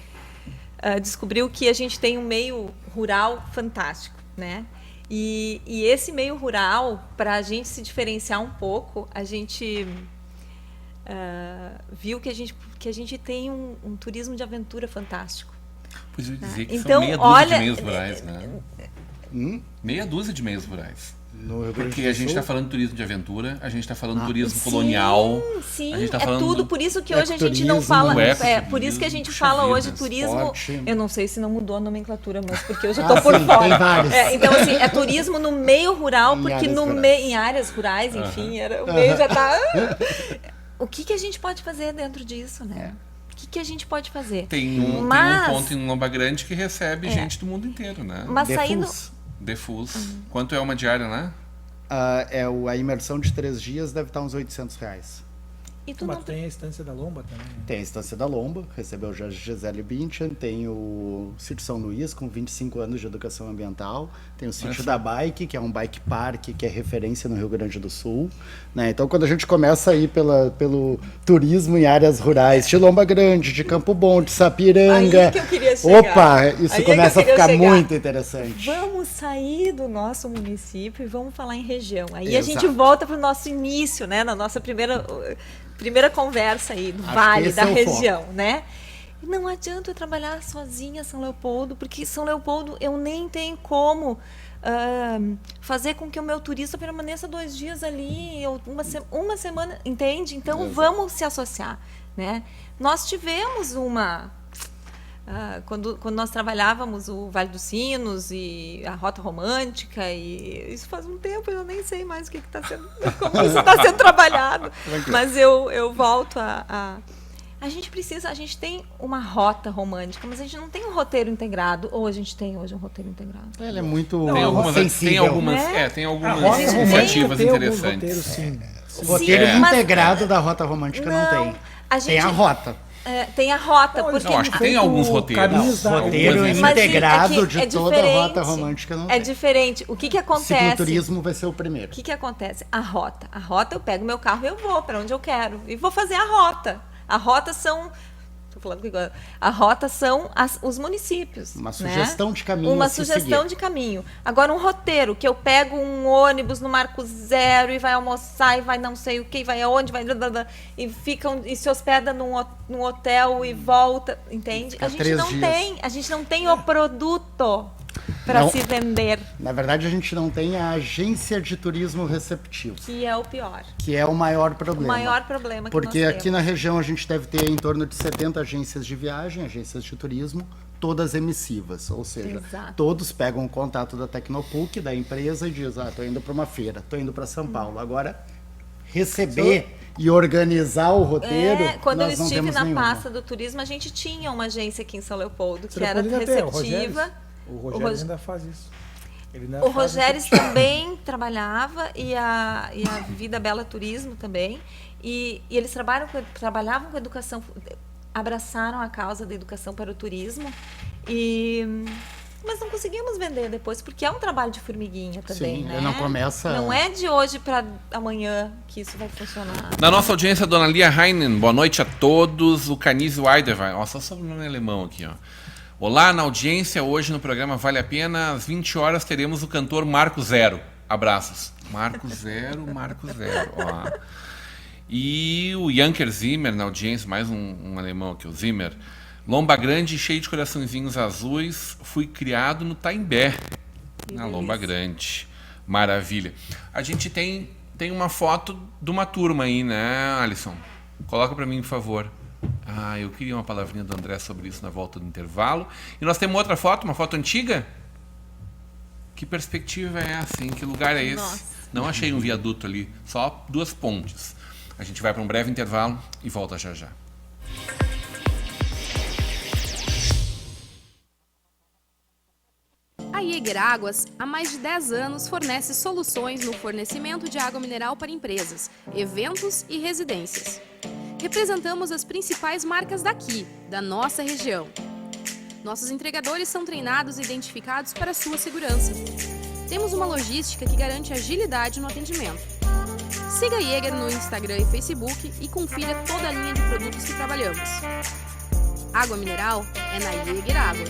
descobriu que a gente tem um meio rural fantástico, né? E esse meio rural, para a gente se diferenciar um pouco, a gente viu que a gente tem um turismo de aventura fantástico. Podia dizer que Então, são meia dúzia de meios rurais, né? Meia dúzia de meios rurais. Porque a gente está falando de turismo de aventura, a gente está falando de turismo colonial. Sim, a gente tá falando tudo. Por isso que hoje a gente não fala. Por isso que a gente fala hoje turismo. esporte. Eu não sei se não mudou a nomenclatura, mas porque eu já estou por fora. Tem vários. Então, assim, é turismo no meio rural, Em porque áreas rurais. em áreas rurais, enfim, o meio já está. O que a gente pode fazer dentro disso, né? O que a gente pode fazer? Tem um ponto em Lomba Grande que recebe gente do mundo inteiro, né? Mas saindo. Defus. Quanto é uma diária lá? A imersão de 3 dias deve estar uns R$800. E tu Mas não tem a Estância da Lomba também. Né? Tem a Estância da Lomba, recebeu já Gisele Bündchen, tem o Sítio São Luís, com 25 anos de educação ambiental, tem o Sítio da Bike, que é um bike park, que é referência no Rio Grande do Sul. Né? Então, quando a gente começa a ir pelo turismo em áreas rurais, de Lomba Grande, de Campo Bom, de Sapiranga... Aí que eu queria chegar. Opa, isso Aí começa a que eu queria ficar chegar. muito interessante. Vamos sair do nosso município e vamos falar em região. Aí Exato. a gente volta para o nosso início, né? Na nossa primeira conversa aí, do Acho vale, que esse da é o região, né? Não adianta eu trabalhar sozinha São Leopoldo, porque São Leopoldo eu nem tenho como fazer com que o meu turista permaneça 2 dias ali, ou uma semana, entende? Então vamos se associar, né? Nós tivemos quando nós trabalhávamos o Vale dos Sinos e a Rota Romântica, e isso faz um tempo, eu nem sei mais como isso está sendo trabalhado, mas eu volto a gente tem uma rota romântica, mas a gente não tem um roteiro integrado, ou a gente tem hoje um roteiro integrado? Ele é muito Tem algumas sensível. iniciativas interessantes. Roteiro, sim. O roteiro Sim, mas- integrado da Rota Romântica não tem. Tem a rota. Tem a rota, Não, porque Não, acho que tem alguns roteiros. caminhos da- Roteiro Mas integrado é de que toda a diferente. rota romântica não É tem. diferente. O que acontece? Cicloturismo vai ser o primeiro. O que acontece? A rota. A rota, eu pego meu carro e eu vou para onde eu quero. E vou fazer a rota. A rota são... Tô falando que agora. A rota são os municípios. Uma né? sugestão de caminho Uma a se sugestão seguir. de caminho. Agora, um roteiro, que eu pego um ônibus no Marco Zero e vai almoçar e vai não sei o que, vai aonde, vai... E se hospeda num hotel e volta, entende? Fica A gente 3 não dias. tem. A gente não tem o produto para Não. se vender, Na verdade, a gente não tem a agência de turismo receptivo, que é o pior. que é o maior O problema. maior problema que Porque nós aqui temos. na região a gente deve ter em torno de 70 agências de viagem, agências de turismo, todas emissivas. Ou seja, Exato. todos pegam o contato da Tecnopuc, da empresa, e dizem, estou indo para uma feira, estou indo para São Paulo. Agora, receber e organizar o roteiro, Quando eu nós não estive temos na nenhuma. pasta do turismo, a gente tinha uma agência aqui em São Leopoldo, que Você era pode ainda ter, o receptiva. Rogério ainda faz isso. Ele ainda O faz Rogério receptivo. também trabalhava e a Vida Bela Turismo também. E eles trabalhavam com educação, abraçaram a causa da educação para o turismo. Mas não conseguimos vender depois, porque é um trabalho de formiguinha também, Sim, né? não começa- Não é de hoje para amanhã que isso vai funcionar. Na nossa audiência, a dona Lia Heinen, boa noite a todos. O Canizio Weiderwein, ó, só sobrenome alemão aqui, ó. Olá, na audiência, hoje no programa Vale a Pena, às 20 horas teremos o cantor Marco Zero. Abraços. Marco Zero, ó. E o Janker Zimmer, na audiência, mais um alemão aqui, o Zimmer. Lomba grande, cheio de coraçõezinhos azuis, fui criado no Taimbé, na Lomba Grande. Maravilha. A gente tem uma foto de uma turma aí, né, Alisson? Coloca para mim, por favor. Eu queria uma palavrinha do André sobre isso na volta do intervalo. E nós temos outra foto, uma foto antiga? Que perspectiva é essa, hein? Que lugar é esse? Nossa. Não achei um viaduto ali, só 2 pontes. A gente vai para um breve intervalo e volta já já. A Jäger Águas, há mais de 10 anos, fornece soluções no fornecimento de água mineral para empresas, eventos e residências. Representamos as principais marcas daqui, da nossa região. Nossos entregadores são treinados e identificados para a sua segurança. Temos uma logística que garante agilidade no atendimento. Siga a Jäger no Instagram e Facebook e confira toda a linha de produtos que trabalhamos. Água mineral é na Jäger Águas.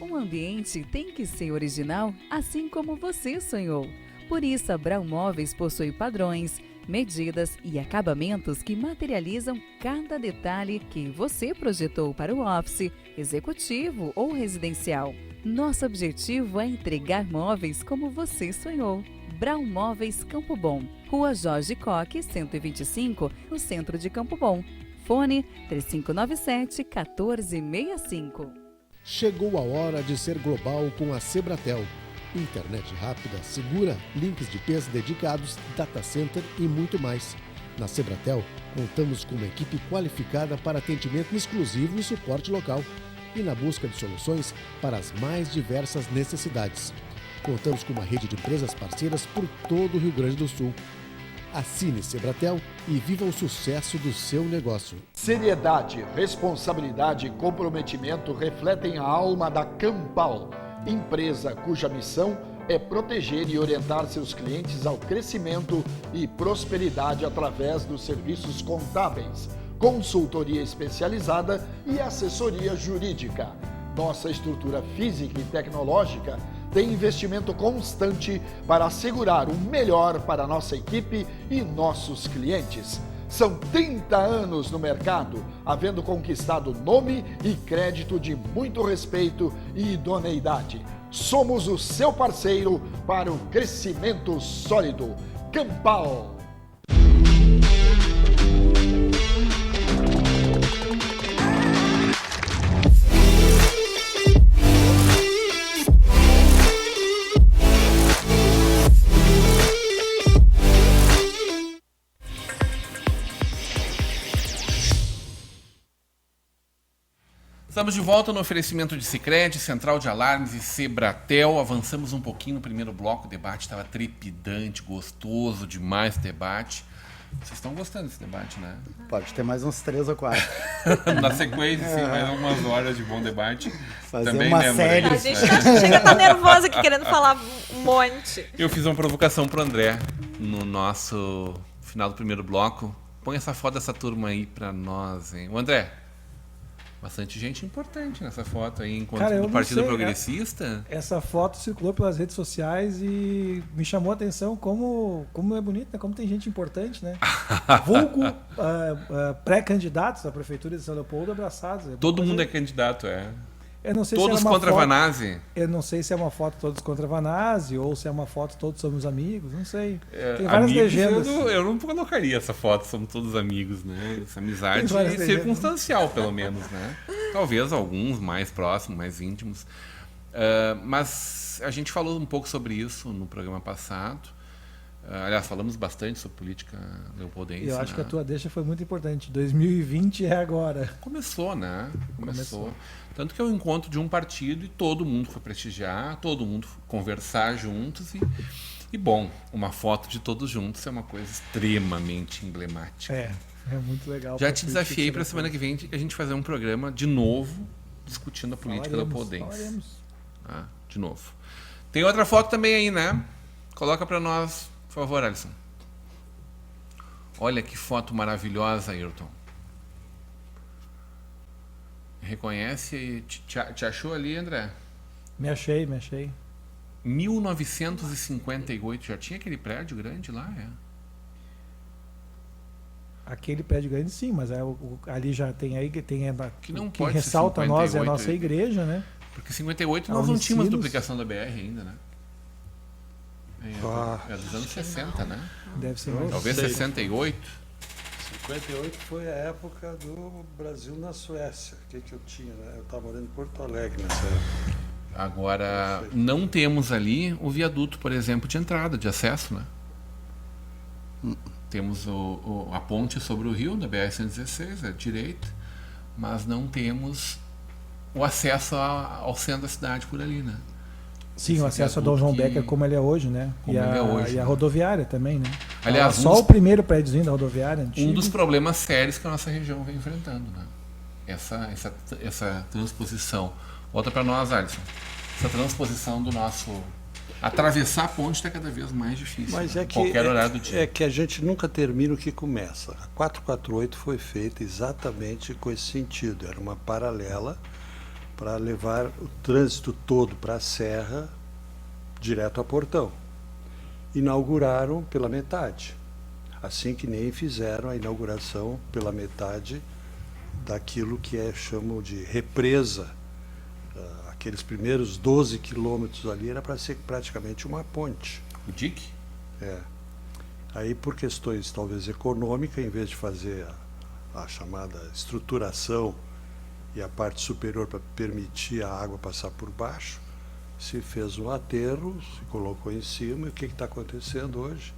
Um ambiente tem que ser original, assim como você sonhou. Por isso, a Brau Móveis possui padrões, medidas e acabamentos que materializam cada detalhe que você projetou para o office, executivo ou residencial. Nosso objetivo é entregar móveis como você sonhou. Brau Móveis Campo Bom, Rua Jorge Coque, 125, no centro de Campo Bom. Fone 3597-1465. Chegou a hora de ser global com a Sebratel. Internet rápida, segura, links de peso dedicados, data center e muito mais. Na Sebratel, contamos com uma equipe qualificada para atendimento exclusivo e suporte local e na busca de soluções para as mais diversas necessidades. Contamos com uma rede de empresas parceiras por todo o Rio Grande do Sul. Assine Sebratel e viva o sucesso do seu negócio. Seriedade, responsabilidade e comprometimento refletem a alma da Campal, empresa cuja missão é proteger e orientar seus clientes ao crescimento e prosperidade através dos serviços contábeis, consultoria especializada e assessoria jurídica. Nossa estrutura física e tecnológica tem investimento constante para assegurar o melhor para nossa equipe e nossos clientes. São 30 anos no mercado, havendo conquistado nome e crédito de muito respeito e idoneidade. Somos o seu parceiro para o crescimento sólido. Campal. Estamos de volta no oferecimento de Sicredi, Central de Alarmes e Sebratel. Avançamos um pouquinho no primeiro bloco. O debate estava trepidante, gostoso demais o debate. Vocês estão gostando desse debate, né? Pode ter mais uns 3 ou 4. Na sequência, sim, mais algumas horas de bom debate. Fazer Também uma lembro série. A gente chega a estar nervosa aqui querendo falar um monte. Eu fiz uma provocação pro André no nosso final do primeiro bloco. Põe essa foto dessa turma aí pra nós, hein? O André, bastante gente importante nessa foto aí, enquanto Cara, eu do não Partido sei, Progressista. Essa foto circulou pelas redes sociais e me chamou a atenção como é bonito, né? Como tem gente importante, né? Vulgo pré-candidatos à Prefeitura de São Leopoldo abraçados. Todo mundo é candidato, é. Eu não sei Todos se era uma contra a foto, Vanazzi. Eu não sei se é uma foto todos contra a Vanazzi ou se é uma foto todos somos amigos, não sei. Tem várias Amigos, legendas. eu não colocaria essa foto, somos todos amigos, né? Essa amizade Tem várias é legendas. circunstancial, pelo menos, né? Talvez alguns mais próximos, mais íntimos. Mas a gente falou um pouco sobre isso no programa passado. Aliás, falamos bastante sobre política leopoldense. Eu acho né? que a tua deixa foi muito importante. 2020 é agora. Começou, né? Começou. Tanto que é o encontro de um partido e todo mundo foi prestigiar, todo mundo foi conversar juntos e bom, uma foto de todos juntos é uma coisa extremamente emblemática. É muito legal. Já te desafiei para a semana que vem a gente fazer um programa de novo discutindo a política leopoldense. Falaremos. Ah, de novo. Tem outra foto também aí, né? Coloca para nós, por favor, Alisson. Olha que foto maravilhosa, Ayrton. Reconhece e te achou ali, André? Me achei. 1958, já tinha aquele prédio grande lá, é? Aquele prédio grande sim, mas ali já tem aí Que não que pode ser ressalta a nós é a 58, nossa igreja, né? Porque em 58 A nós não tínhamos Unicinos. duplicação da BR ainda, né? É dos anos 60, né? Deve ser mais. Talvez sei. 68. 58 foi a época do Brasil na Suécia. O que eu tinha, né? Eu estava morando em Porto Alegre nessa época. Agora, não temos ali o viaduto, por exemplo, de entrada, de acesso, né? Temos a ponte sobre o rio, da BR-116, à direita, mas não temos o acesso ao centro da cidade por ali, né? Sim, Esse o acesso a Dom viaduto João que- Becker como ele é hoje, né? Como ele é hoje, e a né? rodoviária também, né? Aliás, Só o primeiro prédiozinho da rodoviária antigo. um dos problemas sérios que a nossa região vem enfrentando, né? Essa transposição. Volta para nós, Alisson. Essa transposição do nosso... Atravessar a ponte está cada vez mais difícil. Mas né? é que, Qualquer horário do dia. é que a gente nunca termina o que começa. A 448 foi feita exatamente com esse sentido. Era uma paralela para levar o trânsito todo para a Serra, direto a Portão. Inauguraram pela metade. Assim que nem fizeram a inauguração pela metade daquilo que chamam de represa. Aqueles primeiros 12 quilômetros ali era para ser praticamente uma ponte. O DIC? É. Aí, por questões talvez econômicas, em vez de fazer a chamada estruturação e a parte superior para permitir a água passar por baixo, se fez um aterro, se colocou em cima. E o que está acontecendo hoje?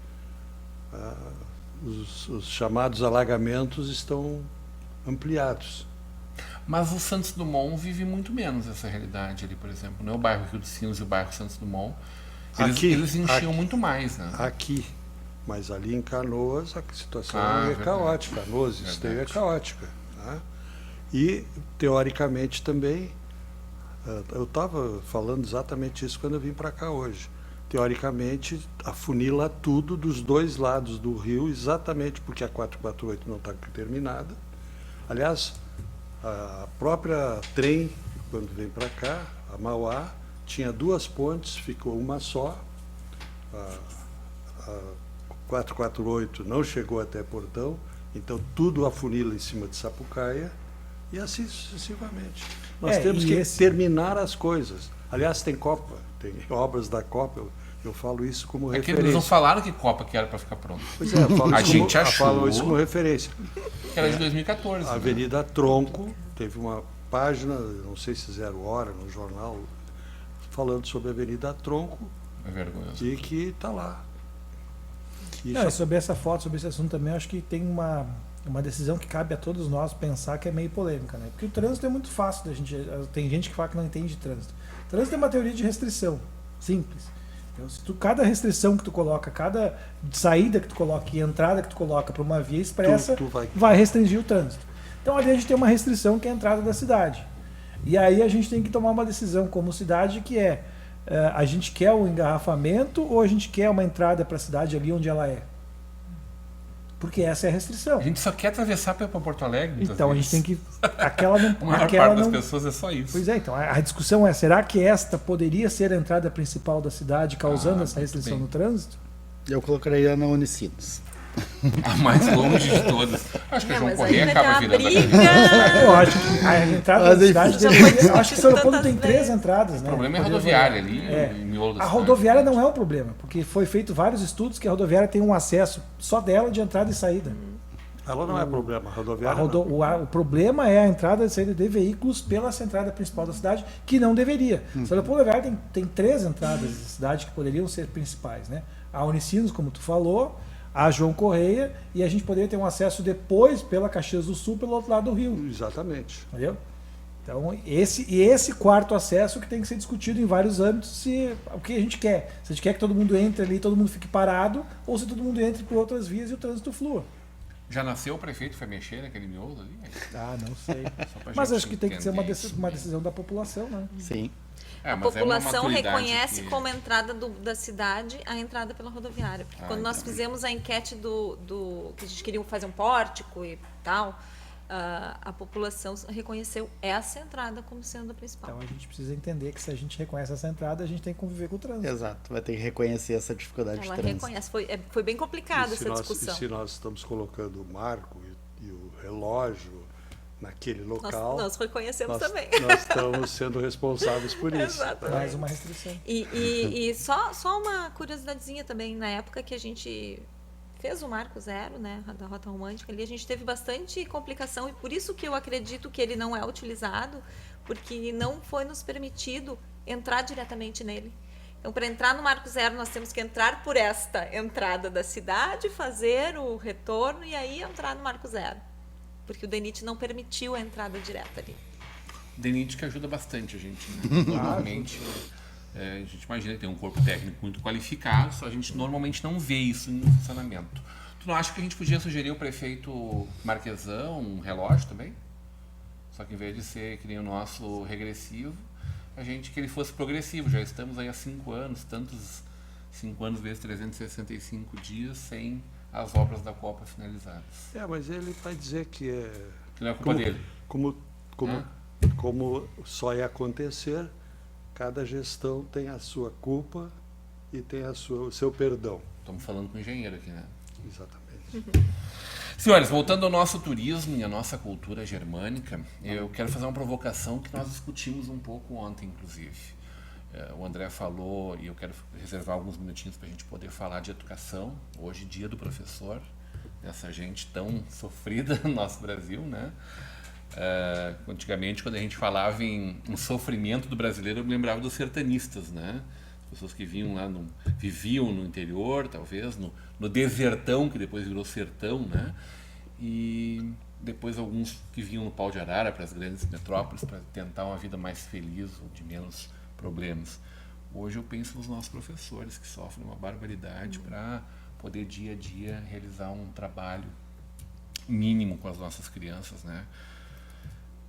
Os chamados alagamentos estão ampliados. Mas o Santos Dumont vive muito menos essa realidade ali, por exemplo. Né? O bairro Rio dos Sinos e o bairro Santos Dumont, eles enchiam muito mais, né? Aqui, mas ali em Canoas a situação é verdade. caótica. Canoas, Esteio é caótica. Tá? E, teoricamente, também, eu estava falando exatamente isso quando eu vim para cá hoje. Teoricamente, afunila tudo dos dois lados do rio, exatamente porque a 448 não está terminada. Aliás, a própria trem, quando vem para cá, a Mauá, tinha duas pontes, ficou uma só. A 448 não chegou até Portão, então tudo afunila em cima de Sapucaia e assim sucessivamente. Nós temos que terminar as coisas. Aliás, tem Copa, tem obras da Copa, eu falo isso como É que referência. eles não falaram que Copa que era para ficar pronto. Pois é, eu falo A isso gente como, achou falo isso como referência. que era de 2014. A né? Avenida Tronco, teve uma página, não sei se Zero Hora, no jornal, falando sobre a Avenida Tronco, É vergonhoso. e que está lá. E Não, e sobre essa foto, sobre esse assunto também, eu acho que tem uma decisão que cabe a todos nós pensar, que é meio polêmica, né? Porque o trânsito é muito fácil da gente. Tem gente que fala que não entende de trânsito. Trânsito é uma teoria de restrição, simples. Então, se cada restrição que tu coloca, cada saída que tu coloca e entrada que tu coloca para uma via expressa, vai restringir o trânsito. Então ali a gente tem uma restrição que é a entrada da cidade. E aí a gente tem que tomar uma decisão como cidade, que é a gente quer o engarrafamento ou a gente quer uma entrada para a cidade ali onde ela é? Porque essa é a restrição. A gente só quer atravessar para Porto Alegre. Então a gente tem que... Aquela não, a maior parte das pessoas é só isso. Pois é, então a discussão é, será que esta poderia ser a entrada principal da cidade, causando essa restrição no trânsito? Eu colocaria na Unicinos. A mais longe de todas. Acho que a João Correia acaba virando Eu acho que a entrada da cidade deveria... Acho que São Leopoldo tem 3 entradas, né? O problema é a rodoviária ali, em miolo da A cidade. rodoviária não é um problema, porque foi feito vários estudos que a rodoviária tem um acesso só dela de entrada e saída. Ela não é problema, a rodoviária o problema é a entrada e saída de veículos pela entrada principal da cidade, que não deveria. São Leopoldo tem 3 entradas da cidade que poderiam ser principais, né? A Unicinos, como tu falou, a João Correia, e a gente poderia ter um acesso depois pela Caxias do Sul, pelo outro lado do rio. Exatamente. Entendeu? Então, esse quarto acesso que tem que ser discutido em vários âmbitos, o que a gente quer. Se a gente quer que todo mundo entre ali, todo mundo fique parado, ou se todo mundo entre por outras vias e o trânsito flua. Já nasceu o prefeito, foi mexer naquele miolo ali? Ah, não sei. Mas acho que tem que ser uma decisão da população, né? Sim. A população reconhece como entrada da cidade a entrada pela rodoviária. Porque quando nós fizemos a enquete que a gente queria fazer um pórtico e tal, a população reconheceu essa entrada como sendo a principal. Então a gente precisa entender que se a gente reconhece essa entrada, a gente tem que conviver com o trânsito. Exato, vai ter que reconhecer essa dificuldade de trânsito. Ela reconhece, foi bem complicada essa discussão. E se nós estamos colocando o marco e o relógio naquele local, nós reconhecemos também. Nós estamos sendo responsáveis por isso. Mais uma restrição. E só uma curiosidadezinha também, na época que a gente fez o Marco Zero, né, da Rota Romântica, ali a gente teve bastante complicação, e por isso que eu acredito que ele não é utilizado, porque não foi nos permitido entrar diretamente nele. Então, para entrar no Marco Zero, nós temos que entrar por esta entrada da cidade, fazer o retorno e aí entrar no Marco Zero. Porque o DENIT não permitiu a entrada direta ali. DENIT que ajuda bastante a gente, né? Normalmente, a gente imagina que tem um corpo técnico muito qualificado, só a gente normalmente não vê isso no funcionamento. Tu não acha que a gente podia sugerir ao prefeito Marquesão um relógio também? Só que em vez de ser que nem o nosso regressivo, que ele fosse progressivo. Já estamos aí há 5 anos, 5 anos vezes 365 dias sem as obras da Copa finalizadas. Mas ele vai dizer que não é culpa dele. Como só ia acontecer, cada gestão tem a sua culpa e tem o seu perdão. Estamos falando com o engenheiro aqui, né? Exatamente. Senhores, voltando ao nosso turismo e à nossa cultura germânica, eu quero fazer uma provocação que nós discutimos um pouco ontem, inclusive. O André falou, e eu quero reservar alguns minutinhos para a gente poder falar de educação. Hoje, dia do professor, essa gente tão sofrida no nosso Brasil, né? Antigamente, quando a gente falava em um sofrimento do brasileiro, eu me lembrava dos sertanistas, né? Pessoas que viviam no interior, talvez, no desertão, que depois virou sertão, né? E depois alguns que vinham no pau de arara para as grandes metrópoles para tentar uma vida mais feliz ou de menos problemas. Hoje eu penso nos nossos professores que sofrem uma barbaridade para poder dia a dia realizar um trabalho mínimo com as nossas crianças, né?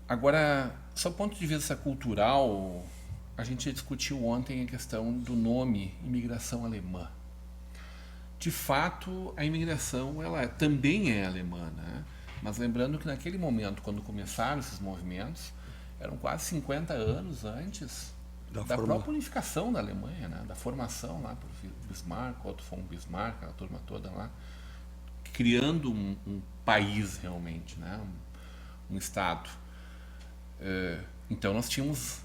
Agora, só do ponto de vista cultural, a gente discutiu ontem a questão do nome imigração alemã. De fato, a imigração ela também é alemã, né? Mas lembrando que naquele momento, quando começaram esses movimentos, eram quase 50 anos antes da própria unificação da Alemanha, né? Da formação lá por Bismarck, Otto von Bismarck, aquela turma toda lá, criando um país realmente, né? Um Estado. Então nós tínhamos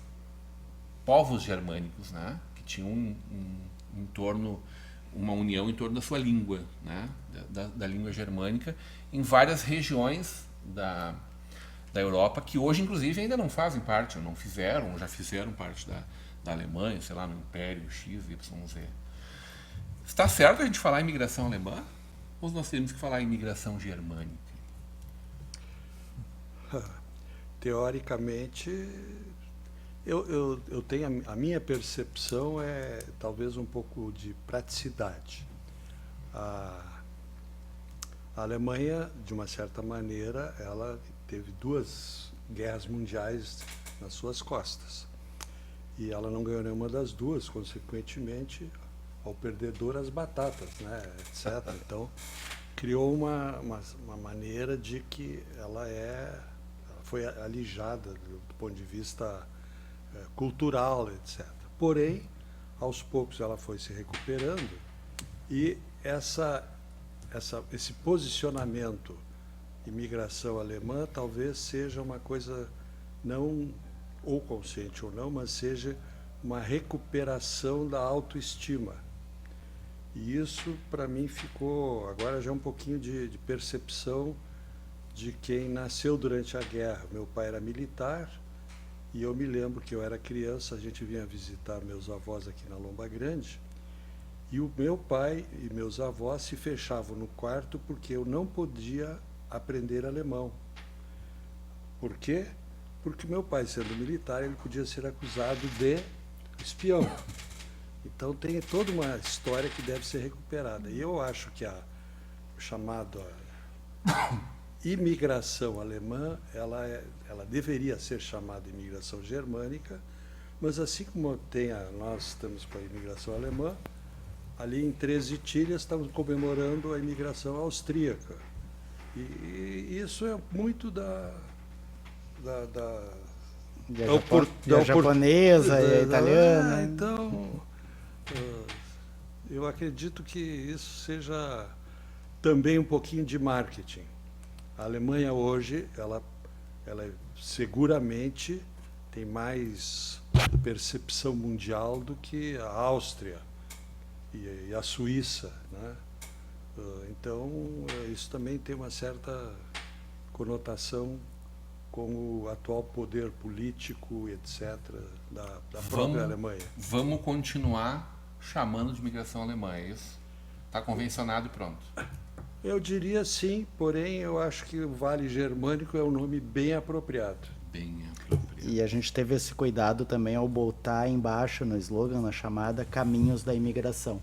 povos germânicos, né? Que tinham uma união em torno da sua língua, né? Da língua germânica, em várias regiões da Europa, que hoje, inclusive, ainda não fazem parte, ou não fizeram, ou já fizeram parte da Alemanha, sei lá, no Império X, Y, Z. Está certo a gente falar imigração alemã? Ou nós temos que falar imigração germânica? Teoricamente, eu tenho a minha percepção é talvez um pouco de praticidade. A Alemanha, de uma certa maneira, ela teve 2 guerras mundiais nas suas costas. E ela não ganhou nenhuma das duas, consequentemente, ao perdedor as batatas, né, etc. Então, criou uma maneira de que ela foi alijada do ponto de vista cultural, etc. Porém, aos poucos ela foi se recuperando e esse posicionamento imigração alemã talvez seja uma coisa não ou consciente ou não, mas seja uma recuperação da autoestima. E isso, para mim, ficou agora já um pouquinho de percepção de quem nasceu durante a guerra. Meu pai era militar e eu me lembro que eu era criança, a gente vinha visitar meus avós aqui na Lomba Grande e o meu pai e meus avós se fechavam no quarto porque eu não podia aprender alemão. Por quê? Porque meu pai, sendo militar, ele podia ser acusado de espião. Então tem toda uma história que deve ser recuperada. E eu acho que a chamada imigração alemã, ela deveria ser chamada imigração germânica, mas assim como nós estamos com a imigração alemã, ali em 13 Tílias estamos comemorando a imigração austríaca. E isso é muito da japonesa e a italiana. Então, eu acredito que isso seja também um pouquinho de marketing. A Alemanha hoje, ela seguramente tem mais percepção mundial do que a Áustria e a Suíça, né? Então, isso também tem uma certa conotação com o atual poder político, etc., da própria Alemanha. Vamos continuar chamando de imigração alemã, é isso? Está convencionado e pronto. Eu diria sim, porém eu acho que o Vale Germânico é um nome bem apropriado. Bem apropriado. E a gente teve esse cuidado também ao botar embaixo no slogan, na chamada Caminhos da Imigração.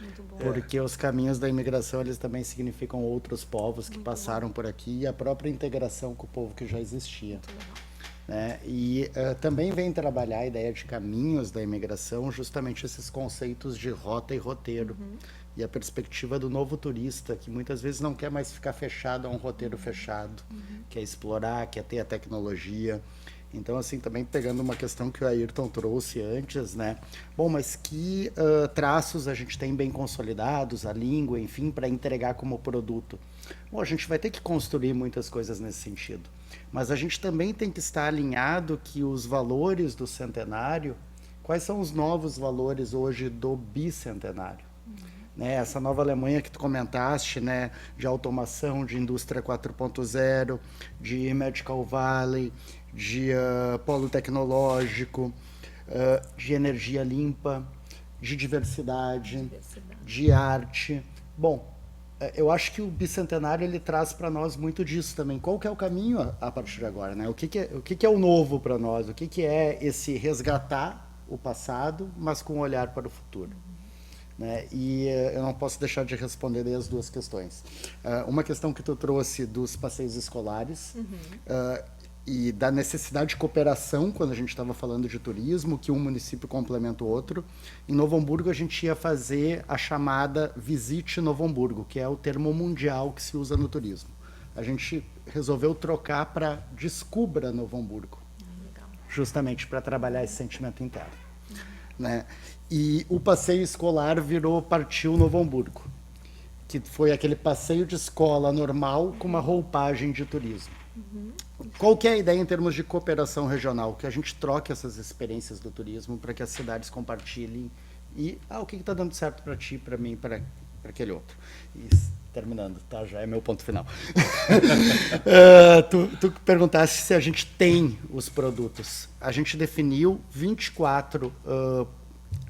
Muito bom. Porque os caminhos da imigração, eles também significam outros povos que passaram por aqui e a própria integração com o povo que já existia. Né? E também vem trabalhar a ideia de caminhos da imigração, justamente esses conceitos de rota e roteiro. E a perspectiva do novo turista, que muitas vezes não quer mais ficar fechado a um roteiro fechado, quer explorar, quer ter a tecnologia. Então, assim, também pegando uma questão que o Ayrton trouxe antes, né? Bom, mas que traços a gente tem bem consolidados, a língua, enfim, para entregar como produto? Bom, a gente vai ter que construir muitas coisas nesse sentido. Mas a gente também tem que estar alinhado que os valores do centenário, quais são os novos valores hoje do bicentenário? Né, essa nova Alemanha que tu comentaste, né, de automação, de indústria 4.0, de Medical Valley, de polo tecnológico, de energia limpa, de diversidade, de arte. Bom, eu acho que o bicentenário ele traz para nós muito disso também. Qual que é o caminho a partir de agora, né? O que é o novo para nós? O que é esse resgatar o passado, mas com um olhar para o futuro? Né? E eu não posso deixar de responder as duas questões. Uma questão que tu trouxe dos passeios escolares e da necessidade de cooperação quando a gente estava falando de turismo, que um município complementa o outro. Em Novo Hamburgo a gente ia fazer a chamada Visite Novo Hamburgo, que é o termo mundial que se usa no turismo. A gente resolveu trocar para Descubra Novo Hamburgo, justamente para trabalhar esse sentimento interno. Né? E o passeio escolar partiu Novo Hamburgo, que foi aquele passeio de escola normal com uma roupagem de turismo. Qual que é a ideia em termos de cooperação regional? Que a gente troque essas experiências do turismo para que as cidades compartilhem e o que está dando certo para ti, para mim, para aquele outro. E terminando, tá? Já é meu ponto final. Tu perguntaste se a gente tem os produtos. A gente definiu 24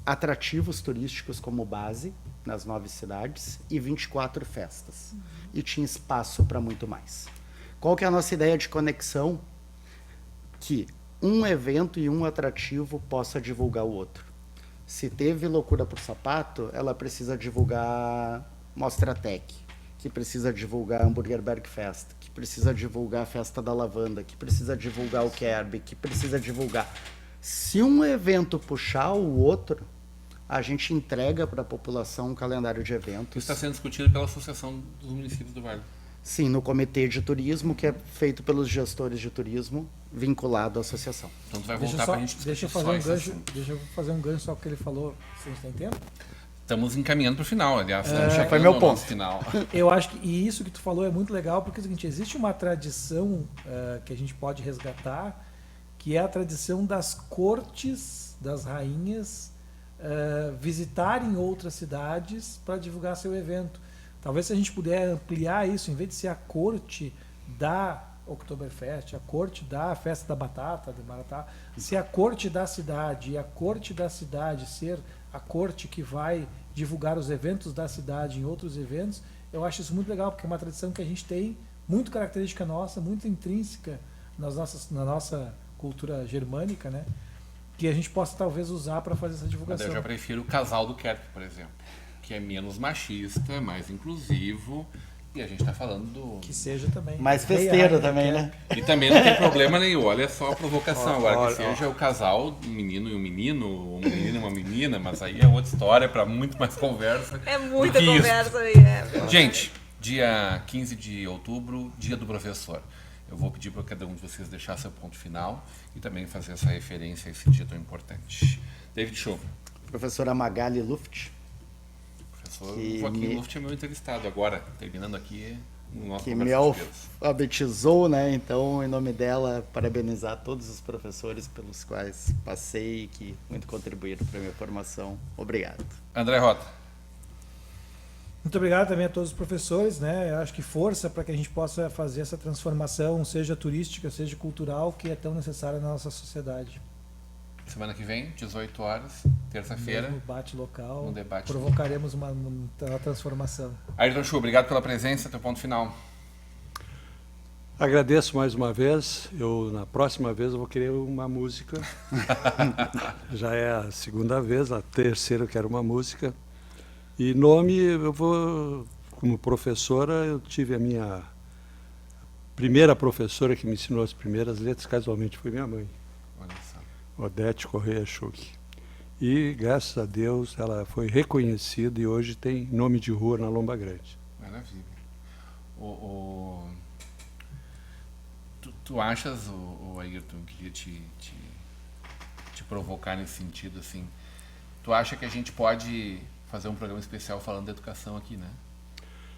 atrativos turísticos como base nas 9 cidades e 24 festas. E tinha espaço para muito mais. Qual que é a nossa ideia de conexão? Que um evento e um atrativo possa divulgar o outro. Se teve Loucura por Sapato, ela precisa divulgar Mostra Tech, que precisa divulgar Hambúrguer Berg Fest, que precisa divulgar a Festa da Lavanda, que precisa divulgar o Kerb, que precisa divulgar. Se um evento puxar o outro, a gente entrega para a população um calendário de eventos. Isso está sendo discutido pela Associação dos Municípios do Vale. Sim, no comitê de turismo, que é feito pelos gestores de turismo, vinculado à associação. Então tu vai voltar para a gente Deixa eu fazer um gancho só que ele falou, se a gente tem tempo. Estamos encaminhando para o final, aliás. Foi meu ponto. Final. Eu acho que e isso que tu falou é muito legal, porque é o seguinte, existe uma tradição que a gente pode resgatar, que é a tradição das cortes, das rainhas, visitarem outras cidades para divulgar seu evento. Talvez se a gente puder ampliar isso, em vez de ser a corte da Oktoberfest, a corte da Festa da Batata, de Maratá, ser a corte da cidade, e a corte da cidade ser a corte que vai divulgar os eventos da cidade em outros eventos, eu acho isso muito legal, porque é uma tradição que a gente tem, muito característica nossa, muito intrínseca na nossa cultura germânica, né? Que a gente possa talvez usar para fazer essa divulgação. Eu já prefiro o casal do Kerp, por exemplo, que é menos machista, mais inclusivo, e a gente está falando do... Que seja também. Mais festeiro também, né? E também não tem problema nenhum, olha só a provocação agora, que seja o casal, um menino e um menino, um menino e uma menina, mas aí é outra história, para muito mais conversa. É muita conversa aí, Gente, dia 15 de outubro, dia do professor. Eu vou pedir para cada um de vocês deixar seu ponto final e também fazer essa referência a esse dia tão importante. David Show. Professora Magali Luft. Professor Joaquim Luft é meu entrevistado agora, terminando aqui o nosso que me alfabetizou, né? Então, em nome dela, parabenizar todos os professores pelos quais passei e que muito contribuíram para a minha formação. Obrigado. André Rota. Muito obrigado também a todos os professores, né? Eu acho que força para que a gente possa fazer essa transformação, seja turística, seja cultural, que é tão necessária na nossa sociedade. Semana que vem, 18 horas, terça-feira. No debate local, no debate provocaremos uma transformação. Ayrton Chu, obrigado pela presença, teu ponto final. Agradeço mais uma vez. Na próxima vez eu vou querer uma música. Já é a segunda vez, a terceira eu quero uma música. E nome, eu vou, como professora, eu tive a minha primeira professora que me ensinou as primeiras letras, casualmente foi minha mãe. Olha só. Odete Correia Schuch. E, graças a Deus, ela foi reconhecida e hoje tem nome de rua na Lomba Grande. Maravilha. Tu achas, Ayrton, eu queria te provocar nesse sentido, assim, tu acha que a gente pode fazer um programa especial falando de educação aqui, né?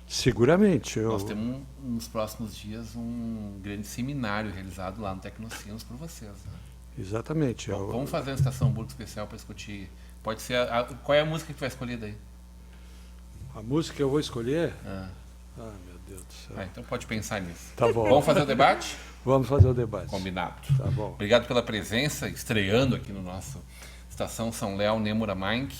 Seguramente. Nós temos nos próximos dias um grande seminário realizado lá no Tecnociências por vocês, né? Exatamente. Vamos fazer uma Estação Hamburgo especial para discutir. Pode ser qual é a música que tu vai escolher daí? A música que eu vou escolher? Meu Deus do céu. Então pode pensar nisso. Tá bom. Vamos fazer o debate? Vamos fazer o debate. Combinado. Tá bom. Obrigado pela presença, estreando aqui no nosso Estação São Léo, Nêmora Mink,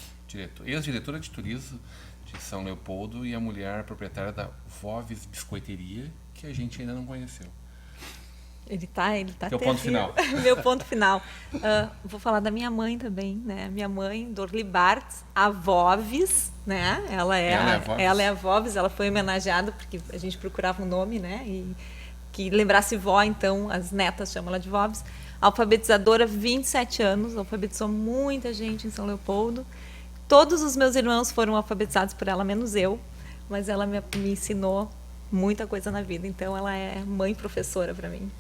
ex-diretora de turismo de São Leopoldo e a mulher proprietária da Voves Biscoiteria, que a gente ainda não conheceu. Ele tá Teu ponto final. Meu ponto final. Vou falar da minha mãe também, né? Minha mãe, Dorli Bartz, a Voves, né? Ela é a Voves, ela foi homenageada porque a gente procurava um nome, né? E que lembrasse vó, então as netas chamam ela de Voves. Alfabetizadora, 27 anos, alfabetizou muita gente em São Leopoldo. Todos os meus irmãos foram alfabetizados por ela, menos eu, mas ela me ensinou muita coisa na vida, então ela é mãe professora para mim.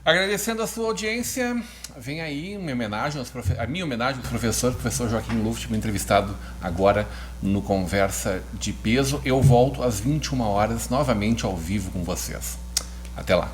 Agradecendo a sua audiência, vem aí uma homenagem a minha homenagem ao professor Joaquim Luft, me entrevistado agora no Conversa de Peso. Eu volto às 21 horas novamente ao vivo com vocês. Até lá.